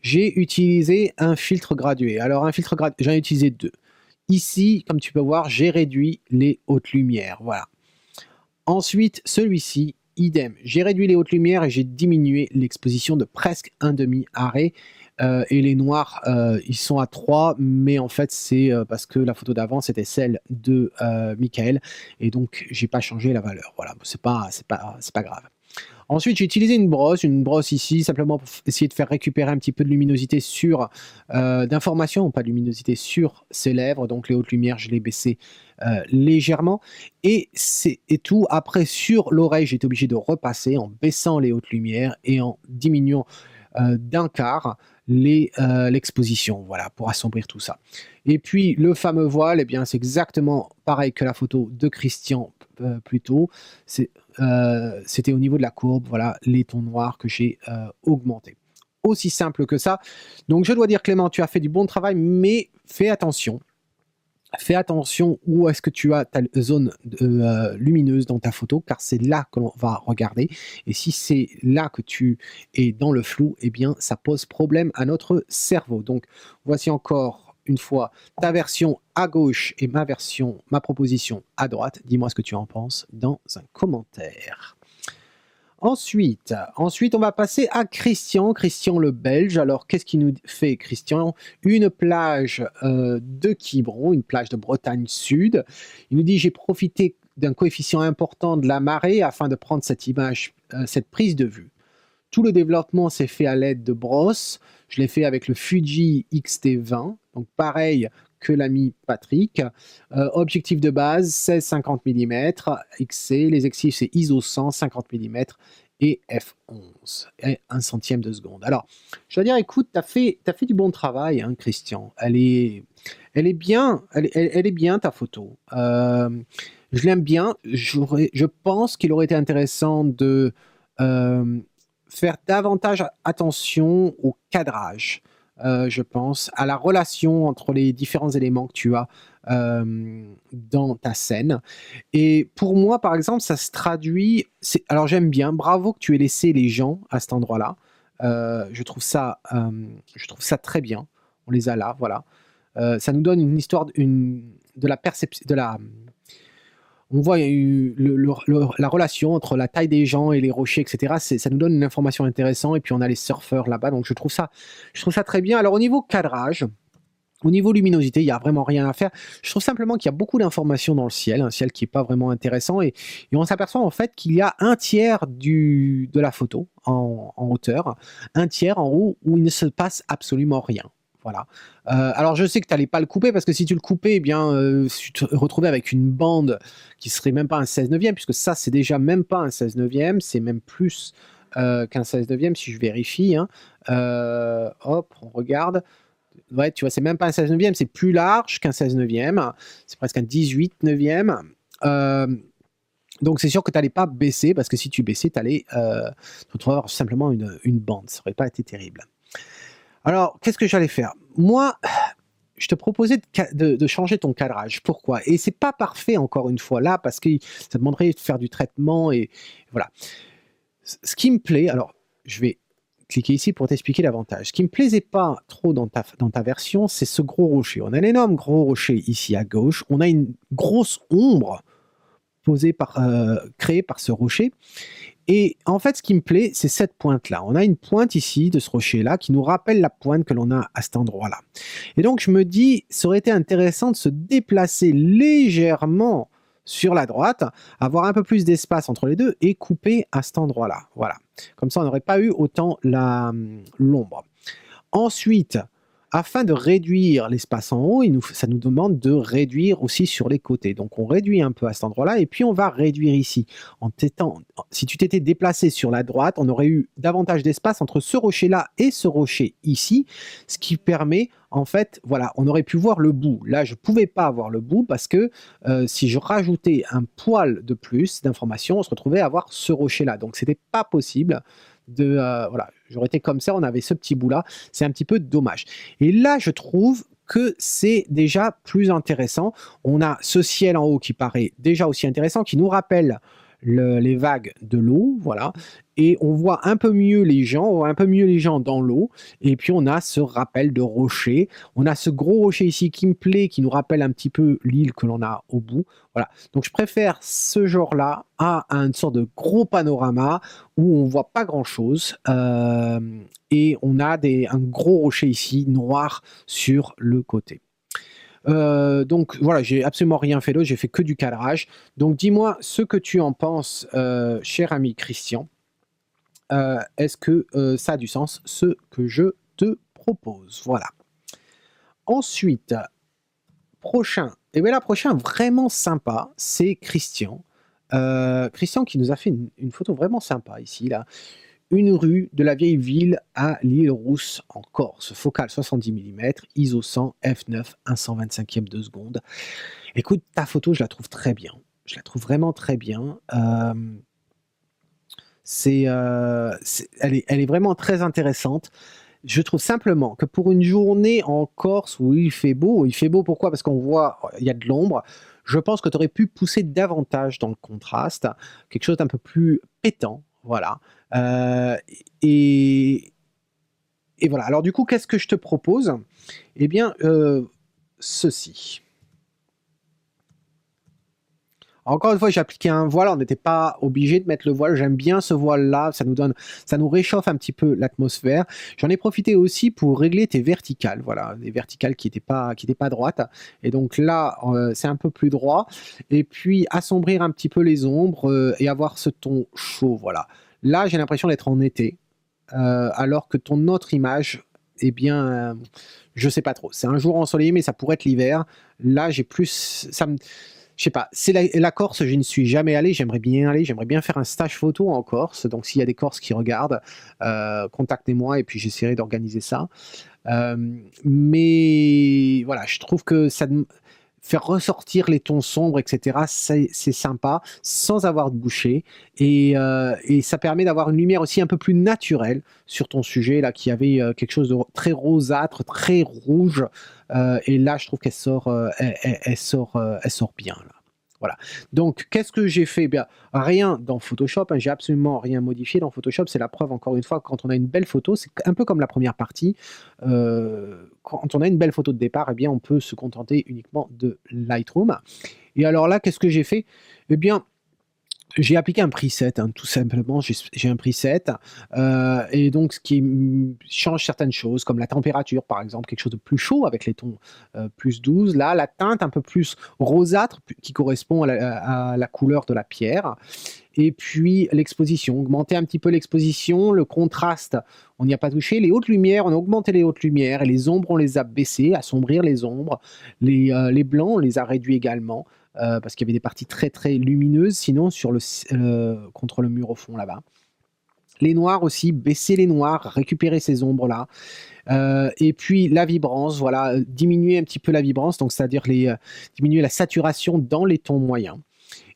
J'ai utilisé un filtre gradué. Alors, un filtre gradué, j'en ai utilisé deux. Ici, comme tu peux voir, j'ai réduit les hautes lumières, voilà. Ensuite, celui-ci, idem. J'ai réduit les hautes lumières et j'ai diminué l'exposition de presque un demi-arrêt. Et les noirs, ils sont à 3, mais en fait, c'est parce que la photo d'avant, c'était celle de Michael. Et donc, j'ai pas changé la valeur. Voilà, c'est pas grave. Ensuite, j'ai utilisé une brosse ici, simplement pour essayer de faire récupérer un petit peu de luminosité sur, d'information, pas de luminosité sur ses lèvres. Donc les hautes lumières, je les baissais légèrement. Et c'est tout. Après, sur l'oreille, j'ai été obligé de repasser en baissant les hautes lumières et en diminuant d'un quart l'exposition, voilà, pour assombrir tout ça. Et puis le fameux voile, eh bien, c'est exactement pareil que la photo de Christian plus tôt. C'était au niveau de la courbe, voilà, les tons noirs que j'ai augmentés. Aussi simple que ça. Donc je dois dire, Clément, tu as fait du bon travail, mais fais attention. Fais attention où est-ce que tu as ta zone lumineuse dans ta photo, car c'est là que l'on va regarder. Et si c'est là que tu es dans le flou, eh bien, ça pose problème à notre cerveau. Donc, voici encore une fois ta version à gauche et ma proposition à droite. Dis-moi ce que tu en penses dans un commentaire. Ensuite, on va passer à Christian le Belge. Alors, qu'est-ce qu'il nous fait, Christian? Une plage de Quiberon, une plage de Bretagne Sud. Il nous dit, j'ai profité d'un coefficient important de la marée afin de prendre cette image, cette prise de vue. Tout le développement s'est fait à l'aide de brosses. Je l'ai fait avec le Fuji X-T20, donc pareil que l'ami Patrick. Objectif de base, 16-50 mm, XC, les exifs c'est ISO 100, 50 mm et f11, et 1 centième de seconde. Alors, je dois dire, écoute, tu as fait du bon travail, hein, Christian. Elle est bien, elle est bien ta photo. Je l'aime bien. Je pense qu'il aurait été intéressant de faire davantage attention au cadrage. Je pense, à la relation entre les différents éléments que tu as dans ta scène. Et pour moi, par exemple, ça se traduit... Alors j'aime bien, bravo que tu aies laissé les gens à cet endroit-là. Je trouve ça très bien. On les a là, voilà. Ça nous donne une histoire, de la perception... On voit la relation entre la taille des gens et les rochers, etc. Ça nous donne une information intéressante. Et puis on a les surfeurs là-bas, donc je trouve ça très bien. Alors au niveau cadrage, Au niveau luminosité, il y a vraiment rien à faire. Je trouve simplement qu'il y a beaucoup d'informations dans le ciel, un ciel qui est pas vraiment intéressant et on s'aperçoit en fait qu'il y a un tiers de la photo en hauteur, un tiers en haut où il ne se passe absolument rien. Voilà. Alors je sais que tu allais pas le couper parce que si tu le coupais, eh bien, tu te retrouvais avec une bande qui serait même pas un 16/9 puisque ça, c'est déjà même pas un 16/9, c'est même plus, qu'un 16/9 si je vérifie, hein. Hop, on regarde. Ouais, tu vois, c'est même pas un 16/9, c'est plus large qu'un 16/9, c'est presque un 18/9. Donc c'est sûr que tu allais pas baisser parce que si tu baissais, tu allais, te retrouver avoir simplement une bande, ça aurait pas été terrible. Alors, qu'est-ce que j'allais faire? Moi, je te proposais de changer ton cadrage. Pourquoi? Et c'est pas parfait encore une fois là parce que ça demanderait de faire du traitement et voilà. Ce qui me plaît, alors je vais cliquer ici pour t'expliquer l'avantage. Ce qui me plaisait pas trop dans ta version, c'est ce gros rocher. On a un énorme gros rocher ici à gauche, on a une grosse ombre posée créée par ce rocher et en fait, ce qui me plaît, c'est cette pointe-là. On a une pointe ici de ce rocher-là qui nous rappelle la pointe que l'on a à cet endroit-là. Et donc je me dis, ça aurait été intéressant de se déplacer légèrement sur la droite, avoir un peu plus d'espace entre les deux et couper à cet endroit-là. Voilà. Comme ça, on n'aurait pas eu autant l'ombre. Ensuite, afin de réduire l'espace en haut, ça nous demande de réduire aussi sur les côtés. Donc on réduit un peu à cet endroit-là et puis on va réduire ici. Si tu t'étais déplacé sur la droite, on aurait eu davantage d'espace entre ce rocher-là et ce rocher ici, ce qui permet, en fait, voilà, on aurait pu voir le bout. Là, je ne pouvais pas voir le bout parce que si je rajoutais un poil de plus d'informations, on se retrouvait à avoir ce rocher-là. Donc c'était pas possible voilà, j'aurais été comme ça, on avait ce petit bout là, c'est un petit peu dommage. Et là, je trouve que c'est déjà plus intéressant. On a ce ciel en haut qui paraît déjà aussi intéressant, qui nous rappelle les vagues de l'eau, voilà. Et on voit un peu mieux les gens, on voit un peu mieux les gens dans l'eau. Et puis on a ce rappel de rocher. On a ce gros rocher ici qui me plaît, qui nous rappelle un petit peu l'île que l'on a au bout. Voilà. Donc je préfère ce genre-là à une sorte de gros panorama où on voit pas grand-chose. Et on a un gros rocher ici, noir, sur le côté. Donc voilà, j'ai absolument rien fait d'autre, j'ai fait que du cadrage. Donc dis-moi ce que tu en penses, cher ami Christian. Est-ce que ça a du sens, ce que je te propose? Voilà. Ensuite, prochain, et bien là, prochain vraiment sympa, c'est Christian. Christian qui nous a fait une photo vraiment sympa ici, là. Une rue de la vieille ville à l'île Rousse en Corse. Focale 70 mm, ISO 100, f9, 1/125e de seconde. Écoute, ta photo, je la trouve très bien. Je la trouve vraiment très bien. Elle est vraiment très intéressante. Je trouve simplement que pour une journée en Corse où il fait beau pourquoi? Parce qu'on voit, il y a de l'ombre. Je pense que tu aurais pu pousser davantage dans le contraste, quelque chose d'un peu plus pétant, voilà. Et voilà. Alors du coup, qu'est-ce que je te propose? Eh bien, ceci. Encore une fois, j'ai appliqué un voile, on n'était pas obligé de mettre le voile. J'aime bien ce voile-là, ça nous réchauffe un petit peu l'atmosphère. J'en ai profité aussi pour régler tes verticales, voilà, des verticales qui n'étaient pas droites. Et donc là, c'est un peu plus droit. Et puis assombrir un petit peu les ombres et avoir ce ton chaud, voilà. Là, j'ai l'impression d'être en été, alors que ton autre image, eh bien, je sais pas trop. C'est un jour ensoleillé, mais ça pourrait être l'hiver. Là, j'ai plus, je sais pas, c'est la Corse, je ne suis jamais allé, j'aimerais bien aller, j'aimerais bien faire un stage photo en Corse, donc s'il y a des Corses qui regardent, contactez-moi et puis j'essaierai d'organiser ça. Mais voilà, je trouve que faire ressortir les tons sombres, etc., c'est sympa, sans avoir de boucher, et ça permet d'avoir une lumière aussi un peu plus naturelle sur ton sujet, là, qui avait quelque chose de très rosâtre, très rouge, et là, je trouve qu'elle sort, elle sort bien, là. Voilà. Donc, qu'est-ce que j'ai fait? Bien, rien dans Photoshop, hein, j'ai absolument rien modifié dans Photoshop. C'est la preuve, encore une fois, quand on a une belle photo, c'est un peu comme la première partie. Quand on a une belle photo de départ, eh bien, on peut se contenter uniquement de Lightroom. Et alors là, qu'est-ce que j'ai fait? Eh bien, J'ai appliqué un preset, hein, tout simplement. J'ai un preset, et donc ce qui change certaines choses, comme la température, par exemple, quelque chose de plus chaud avec les tons, plus 12. Là, la teinte un peu plus rosâtre, qui correspond à la couleur de la pierre. Et puis l'exposition, augmenter un petit peu l'exposition, le contraste, on n'y a pas touché. Les hautes lumières, on a augmenté les hautes lumières et les ombres, on les a baissées, assombrir les ombres. Les blancs, on les a réduits également, parce qu'il y avait des parties très, très lumineuses, sinon sur contre le mur au fond là-bas. Les noirs aussi, baisser les noirs, récupérer ces ombres-là. Et puis la vibrance, voilà, diminuer un petit peu la vibrance, donc c'est-à-dire diminuer la saturation dans les tons moyens.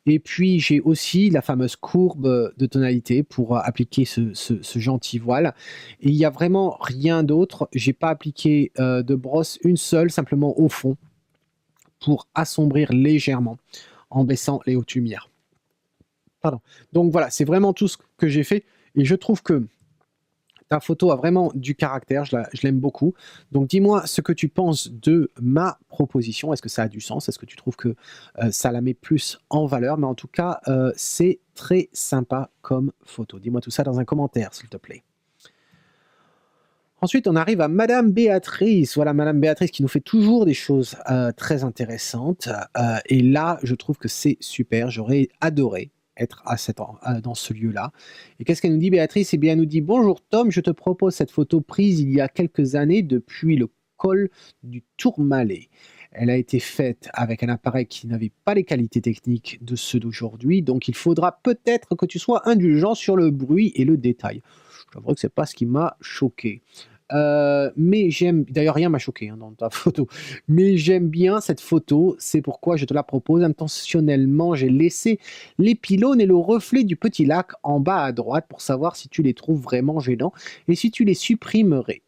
Et puis j'ai aussi la fameuse courbe de tonalité pour appliquer ce gentil voile. Et il y a vraiment rien d'autre. J'ai pas appliqué de brosse, une seule, simplement au fond, pour assombrir légèrement en baissant les hautes lumières. Pardon. Donc voilà, c'est vraiment tout ce que j'ai fait. Et je trouve que ta photo a vraiment du caractère, je l'aime beaucoup. Donc dis-moi ce que tu penses de ma proposition. Est-ce que ça a du sens? Est-ce que tu trouves que ça la met plus en valeur? Mais en tout cas, c'est très sympa comme photo. Dis-moi tout ça dans un commentaire, s'il te plaît. Ensuite, on arrive à Madame Béatrice. Voilà, Madame Béatrice qui nous fait toujours des choses très intéressantes. Et là, je trouve que c'est super. J'aurais adoré être dans ce lieu-là. Et qu'est-ce qu'elle nous dit, Béatrice? Eh bien, elle nous dit: bonjour Tom, je te propose cette photo prise il y a quelques années depuis le col du Tourmalet. Elle a été faite avec un appareil qui n'avait pas les qualités techniques de ceux d'aujourd'hui, donc il faudra peut-être que tu sois indulgent sur le bruit et le détail. J'avoue que c'est pas ce qui m'a choqué. Mais d'ailleurs rien m'a choqué, hein, dans ta photo, mais j'aime bien cette photo, c'est pourquoi je te la propose. Intentionnellement, j'ai laissé les pylônes et le reflet du petit lac en bas à droite pour savoir si tu les trouves vraiment gênants et si tu les supprimerais.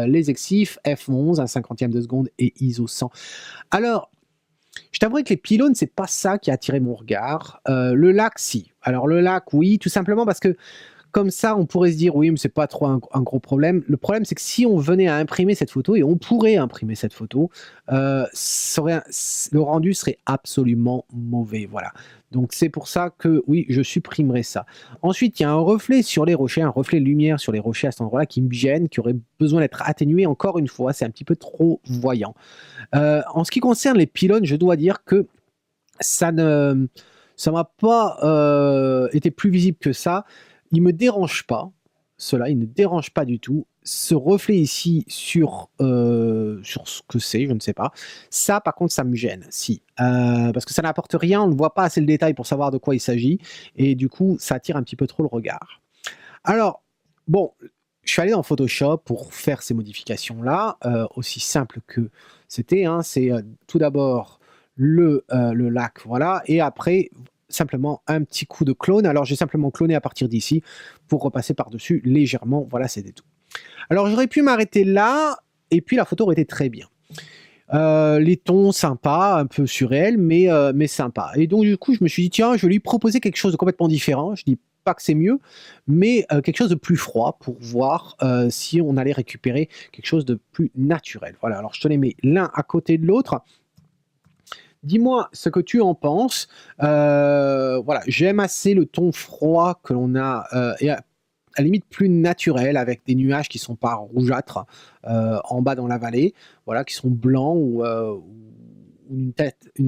Les exifs f11, 1/50 de seconde et ISO 100. Alors, je t'avouerai que les pylônes, c'est pas ça qui a attiré mon regard. Le lac, si. Alors le lac, oui, tout simplement parce que comme ça, on pourrait se dire: «Oui, mais c'est pas trop un gros problème». Le problème, c'est que si on venait à imprimer cette photo, et on pourrait imprimer cette photo, ça aurait le rendu serait absolument mauvais, voilà. Donc c'est pour ça que, oui, je supprimerai ça. Ensuite, il y a un reflet sur les rochers, un reflet de lumière sur les rochers à cet endroit-là qui me gêne, qui aurait besoin d'être atténué. Encore une fois, c'est un petit peu trop voyant. En ce qui concerne les pylônes, je dois dire que ça m'a pas, été plus visible que ça. Il me dérange pas, cela, il ne dérange pas du tout. Ce reflet ici sur ce que c'est, je ne sais pas. Ça, par contre, ça me gêne, si. Parce que ça n'apporte rien, on ne voit pas assez le détail pour savoir de quoi il s'agit et du coup, ça attire un petit peu trop le regard. Alors, bon, je suis allé dans Photoshop pour faire ces modifications-là, aussi simple que c'était, hein. C'est, tout d'abord le lac, voilà, et après simplement un petit coup de clone. Alors j'ai simplement cloné à partir d'ici pour repasser par-dessus légèrement, voilà, c'était tout. Alors j'aurais pu m'arrêter là et puis la photo aurait été très bien. Les tons sympas, un peu surréels, mais sympas. Et donc du coup, je me suis dit: «Tiens, je vais lui proposer quelque chose de complètement différent». Je dis pas que c'est mieux, mais quelque chose de plus froid pour voir, si on allait récupérer quelque chose de plus naturel. Voilà, alors je te les mets l'un à côté de l'autre. Dis-moi ce que tu en penses. Voilà, j'aime assez le ton froid que l'on a, et à la limite plus naturel avec des nuages qui sont pas rougeâtres, en bas dans la vallée, voilà, qui sont blancs ou une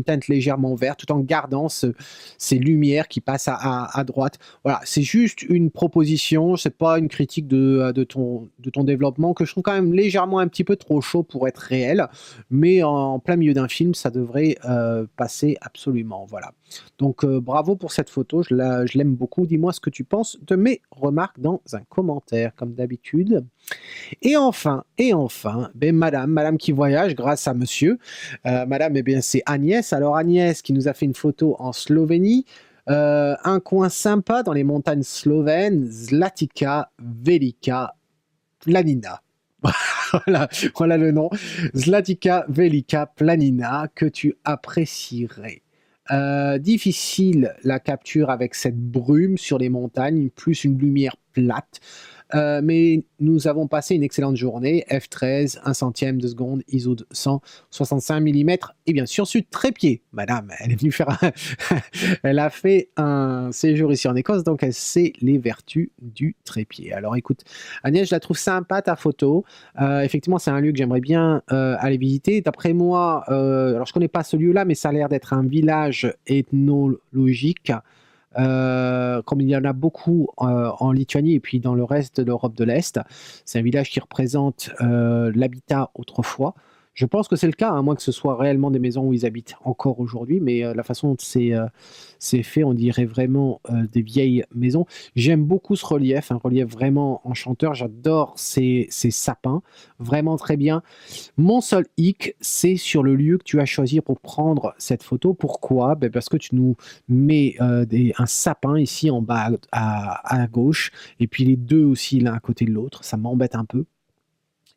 teinte légèrement verte, tout en gardant ces lumières qui passent à droite. Voilà, c'est juste une proposition, c'est pas une critique de ton développement que je trouve quand même légèrement un petit peu trop chaud pour être réel, mais en plein milieu d'un film, ça devrait, passer absolument, voilà. Donc bravo pour cette photo, je l'aime beaucoup. Dis-moi ce que tu penses de mes remarques dans un commentaire, comme d'habitude. Et enfin, ben madame qui voyage grâce à monsieur. Madame, eh bien, c'est Agnès. Alors Agnès qui nous a fait une photo en Slovénie, un coin sympa dans les montagnes slovènes, Zlatica Velika Planina. Voilà le nom. Zlatica Velika Planina, que tu apprécierais. Difficile la capture avec cette brume sur les montagnes, plus une lumière plate. mais nous avons passé une excellente journée. F13, 1 centième de seconde, ISO de 165 millimètres et bien sûr sur trépied. Madame, elle est venue faire un elle a fait un séjour ici en Écosse, donc elle sait les vertus du trépied. Alors écoute, Agnès, je la trouve sympa ta photo. Effectivement, c'est un lieu que j'aimerais bien aller visiter. D'après moi, alors je connais pas ce lieu-là, mais ça a l'air d'être un village ethnologique. Comme il y en a beaucoup en Lituanie et puis dans le reste de l'Europe de l'Est. C'est un village qui représente l'habitat autrefois. Je pense que c'est le cas, à moins que ce soit réellement des maisons où ils habitent encore aujourd'hui, mais la façon dont c'est fait, on dirait vraiment des vieilles maisons. J'aime beaucoup ce relief, un relief vraiment enchanteur. J'adore ces sapins, vraiment très bien. Mon seul hic, c'est sur le lieu que tu as choisi pour prendre cette photo. Pourquoi? Ben parce que tu nous mets un sapin ici en bas à gauche, et puis les deux aussi l'un à côté de l'autre. Ça m'embête un peu.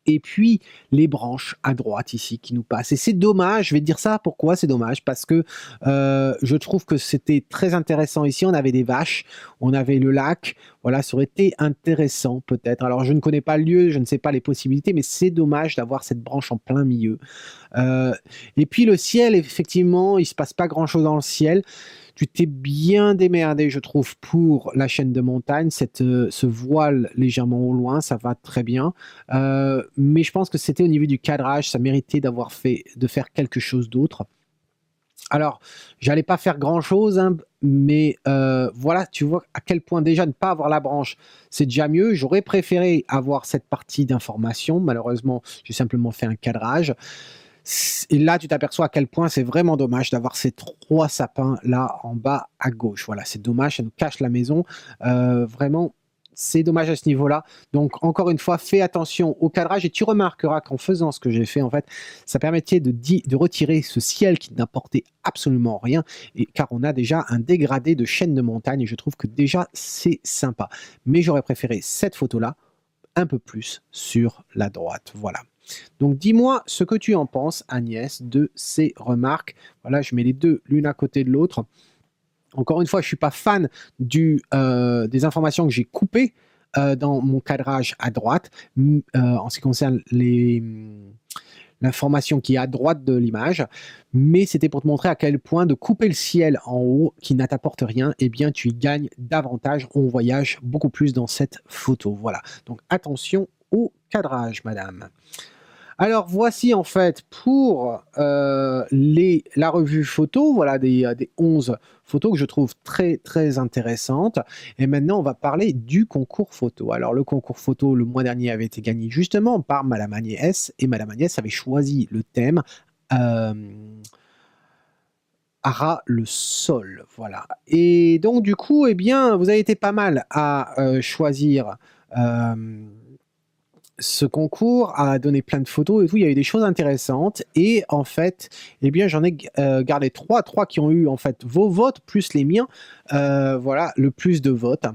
Et puis les branches à droite ici qui nous passent. Et c'est dommage, je vais te dire ça, pourquoi c'est dommage? Parce que je trouve que c'était très intéressant ici. On avait des vaches, on avait le lac. Voilà, ça aurait été intéressant peut-être. Alors je ne connais pas le lieu, je ne sais pas les possibilités, mais c'est dommage d'avoir cette branche en plein milieu. Euh, et puis le ciel, effectivement, il se passe pas grand-chose dans le ciel. Tu t'es bien démerdé, je trouve, pour la chaîne de montagne. Ce voile légèrement au loin, ça va très bien. Mais je pense que c'était au niveau du cadrage, ça méritait de faire quelque chose d'autre. Alors, j'allais pas faire grand-chose, hein, mais voilà, tu vois à quel point déjà ne pas avoir la branche, c'est déjà mieux. J'aurais préféré avoir cette partie d'information. Malheureusement, j'ai simplement fait un cadrage. Et là, tu t'aperçois à quel point c'est vraiment dommage d'avoir ces 3 sapins là en bas à gauche. Voilà, c'est dommage, ça nous cache la maison. Vraiment, c'est dommage à ce niveau-là. Donc, encore une fois, fais attention au cadrage et tu remarqueras qu'en faisant ce que j'ai fait, en fait, ça permettait de retirer ce ciel qui n'apportait absolument rien, car on a déjà un dégradé de chaîne de montagne et je trouve que déjà c'est sympa. Mais j'aurais préféré cette photo-là un peu plus sur la droite. Voilà. Donc dis-moi ce que tu en penses, Agnès, de ces remarques. Voilà, je mets les deux l'une à côté de l'autre. Encore une fois, je ne suis pas fan des informations que j'ai coupées dans mon cadrage à droite. En ce qui concerne l'information qui est à droite de l'image, mais c'était pour te montrer à quel point de couper le ciel en haut qui ne t'apporte rien, eh bien tu y gagnes davantage, on voyage beaucoup plus dans cette photo. Voilà, donc attention au cadrage, madame. Alors voici en fait pour la revue photo, voilà des 11 photos que je trouve très très intéressantes. Et maintenant on va parler du concours photo. Alors le concours photo le mois dernier avait été gagné justement par Madame Agnès et Madame Agnès avait choisi le thème euh, Ara le sol, voilà. Et donc du coup, eh bien, vous avez été pas mal à choisir ce concours, a donné plein de photos et tout, il y a eu des choses intéressantes et en fait, eh bien, j'en ai gardé 3 qui ont eu en fait vos votes plus les miens, voilà, le plus de votes.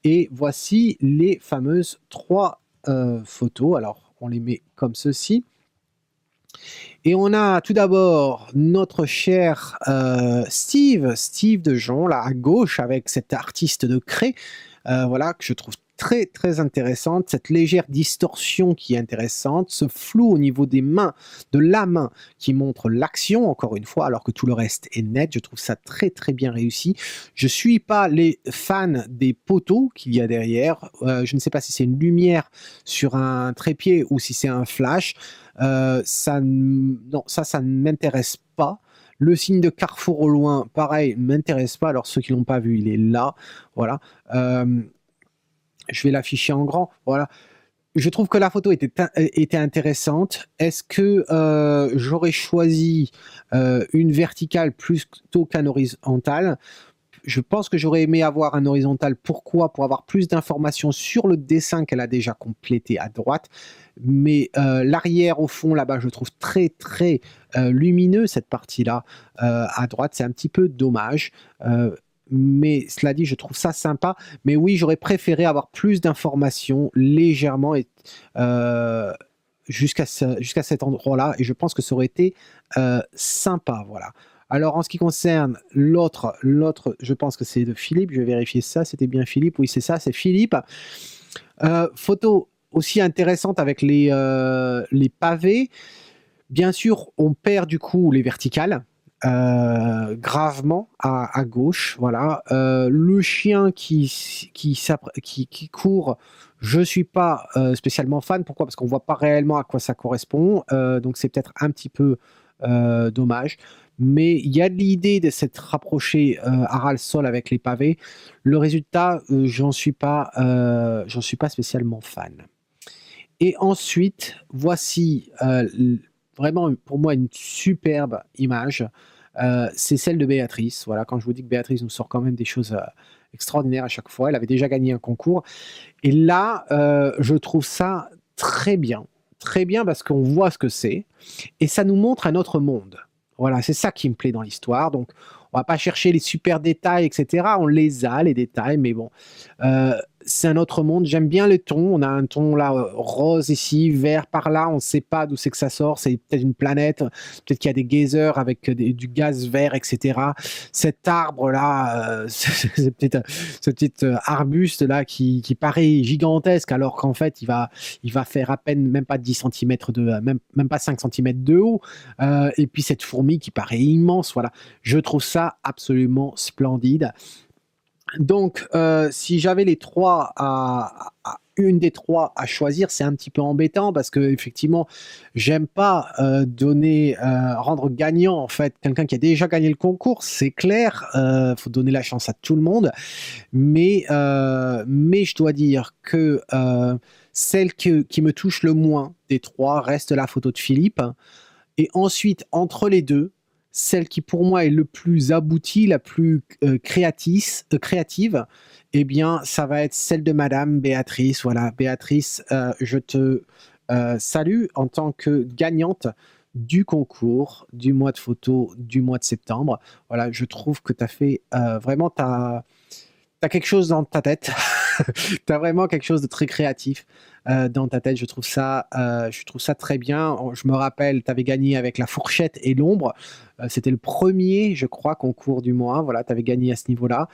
Et voici les fameuses 3 photos. Alors, on les met comme ceci. Et on a tout d'abord notre cher Steve de Jon, là à gauche, avec cet artiste de craie, voilà, que je trouve très très intéressante, cette légère distorsion qui est intéressante, ce flou au niveau des mains, de la main qui montre l'action, encore une fois, alors que tout le reste est net, je trouve ça très très bien réussi. Je suis pas les fans des poteaux qu'il y a derrière, je ne sais pas si c'est une lumière sur un trépied ou si c'est un flash, ça ne m'intéresse pas. Le signe de carrefour au loin, pareil, m'intéresse pas. Alors ceux qui l'ont pas vu, il est là, voilà. Je vais l'afficher en grand, voilà. Je trouve que la photo était intéressante. Est-ce que j'aurais choisi une verticale plutôt qu'un horizontal? Je pense que j'aurais aimé avoir un horizontal. Pourquoi? Pour avoir plus d'informations sur le dessin qu'elle a déjà complété à droite. Mais l'arrière, au fond, là-bas, je le trouve très, très lumineux, cette partie-là. À droite, c'est un petit peu dommage. Mais cela dit, je trouve ça sympa. Mais oui, j'aurais préféré avoir plus d'informations légèrement jusqu'à cet endroit-là. Et je pense que ça aurait été sympa. Voilà. Alors, en ce qui concerne l'autre, je pense que c'est de Philippe. Je vais vérifier ça. C'était bien Philippe. Oui, c'est ça, c'est Philippe. Photo aussi intéressante avec les pavés. Bien sûr, on perd du coup les verticales, gravement à gauche, voilà. Le chien qui court, je suis pas, spécialement fan. Pourquoi? Parce qu'on voit pas réellement à quoi ça correspond, donc c'est peut-être un petit peu, dommage. Mais il y a de l'idée de s'être rapproché, à ras le sol avec les pavés. Le résultat, j'en suis pas spécialement fan. Et ensuite, voici, vraiment pour moi une superbe image, c'est celle de Béatrice. Voilà, quand je vous dis que Béatrice nous sort quand même des choses, extraordinaires à chaque fois. Elle avait déjà gagné un concours et là, je trouve ça très bien parce qu'on voit ce que c'est et ça nous montre un autre monde. Voilà, c'est ça qui me plaît dans l'histoire, donc on va pas chercher les super détails et cetera. On les a les détails, mais bon, heu, c'est un autre monde. J'aime bien le ton. On a un ton là, rose ici, vert par là, on ne sait pas d'où c'est que ça sort. C'est peut-être une planète, peut-être qu'il y a des geysers avec, du gaz vert et cetera. Cet arbre là, ce petit, arbuste là qui paraît gigantesque alors qu'en fait il va faire à peine même pas 10 centimètres de, même pas 5 centimètres de haut, et puis cette fourmi qui paraît immense, voilà. Je trouve ça absolument splendide. Donc, si j'avais les 3 à une des 3 à choisir, c'est un petit peu embêtant parce qu'effectivement, j'aime pas, rendre gagnant, en fait, quelqu'un qui a déjà gagné le concours, c'est clair, faut donner la chance à tout le monde. Mais je dois dire que, celle qui me touche le moins des 3 reste la photo de Philippe. Et ensuite, entre les 2, celle qui pour moi est le plus aboutie, la plus, créative, eh bien, ça va être celle de madame Béatrice. Voilà, Béatrice, je te, salue en tant que gagnante du concours du mois de photo du mois de septembre. Voilà, je trouve que tu as fait, vraiment tu as quelque chose dans ta tête. Tu as vraiment quelque chose de très créatif, dans ta tête. Je trouve ça très bien. Je me rappelle, tu avais gagné avec la fourchette et l'ombre. C'était le premier, je crois, concours du mois. Voilà, tu avais gagné à ce niveau-là.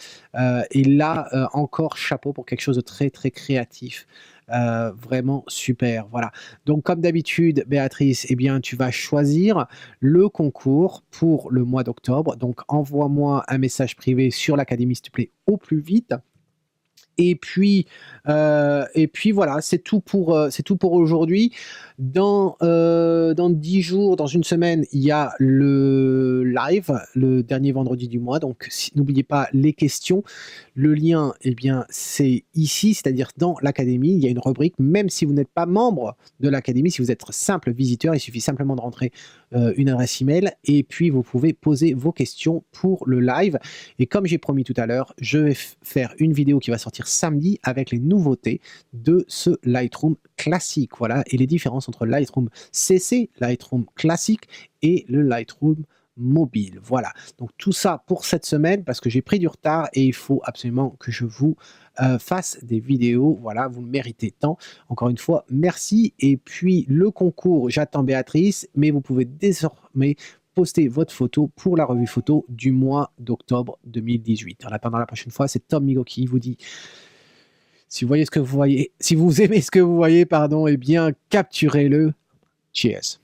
Et là, encore chapeau pour quelque chose de très, très créatif. Vraiment super, voilà. Donc comme d'habitude, Béatrice, eh bien, tu vas choisir le concours pour le mois d'octobre. Donc envoie-moi un message privé sur l'académie, s'il te plaît, au plus vite. Et puis voilà, c'est tout pour aujourd'hui. Dans 10 jours, dans une semaine, il y a le live, le dernier vendredi du mois. Donc n'oubliez pas les questions. Le lien, eh bien, c'est ici, c'est-à-dire dans l'académie. Il y a une rubrique, même si vous n'êtes pas membre de l'académie, si vous êtes simple visiteur, il suffit simplement de rentrer une adresse email et puis vous pouvez poser vos questions pour le live. Et comme j'ai promis tout à l'heure, je vais faire une vidéo qui va sortir samedi avec les nouveautés de ce Lightroom classique. Voilà, et les différences entre Lightroom CC, Lightroom classique et le Lightroom mobile. Voilà, donc tout ça pour cette semaine parce que j'ai pris du retard et il faut absolument que je vous fasse des vidéos. Voilà, vous le méritez tant. Encore une fois, merci. Et puis le concours, j'attends Béatrice, mais vous pouvez désormais poster votre photo pour la revue photo du mois d'octobre 2018. En attendant la prochaine fois, c'est Tom Migo qui vous dit si vous voyez ce que vous voyez, si vous aimez ce que vous voyez, pardon, eh bien capturez-le. Cheers.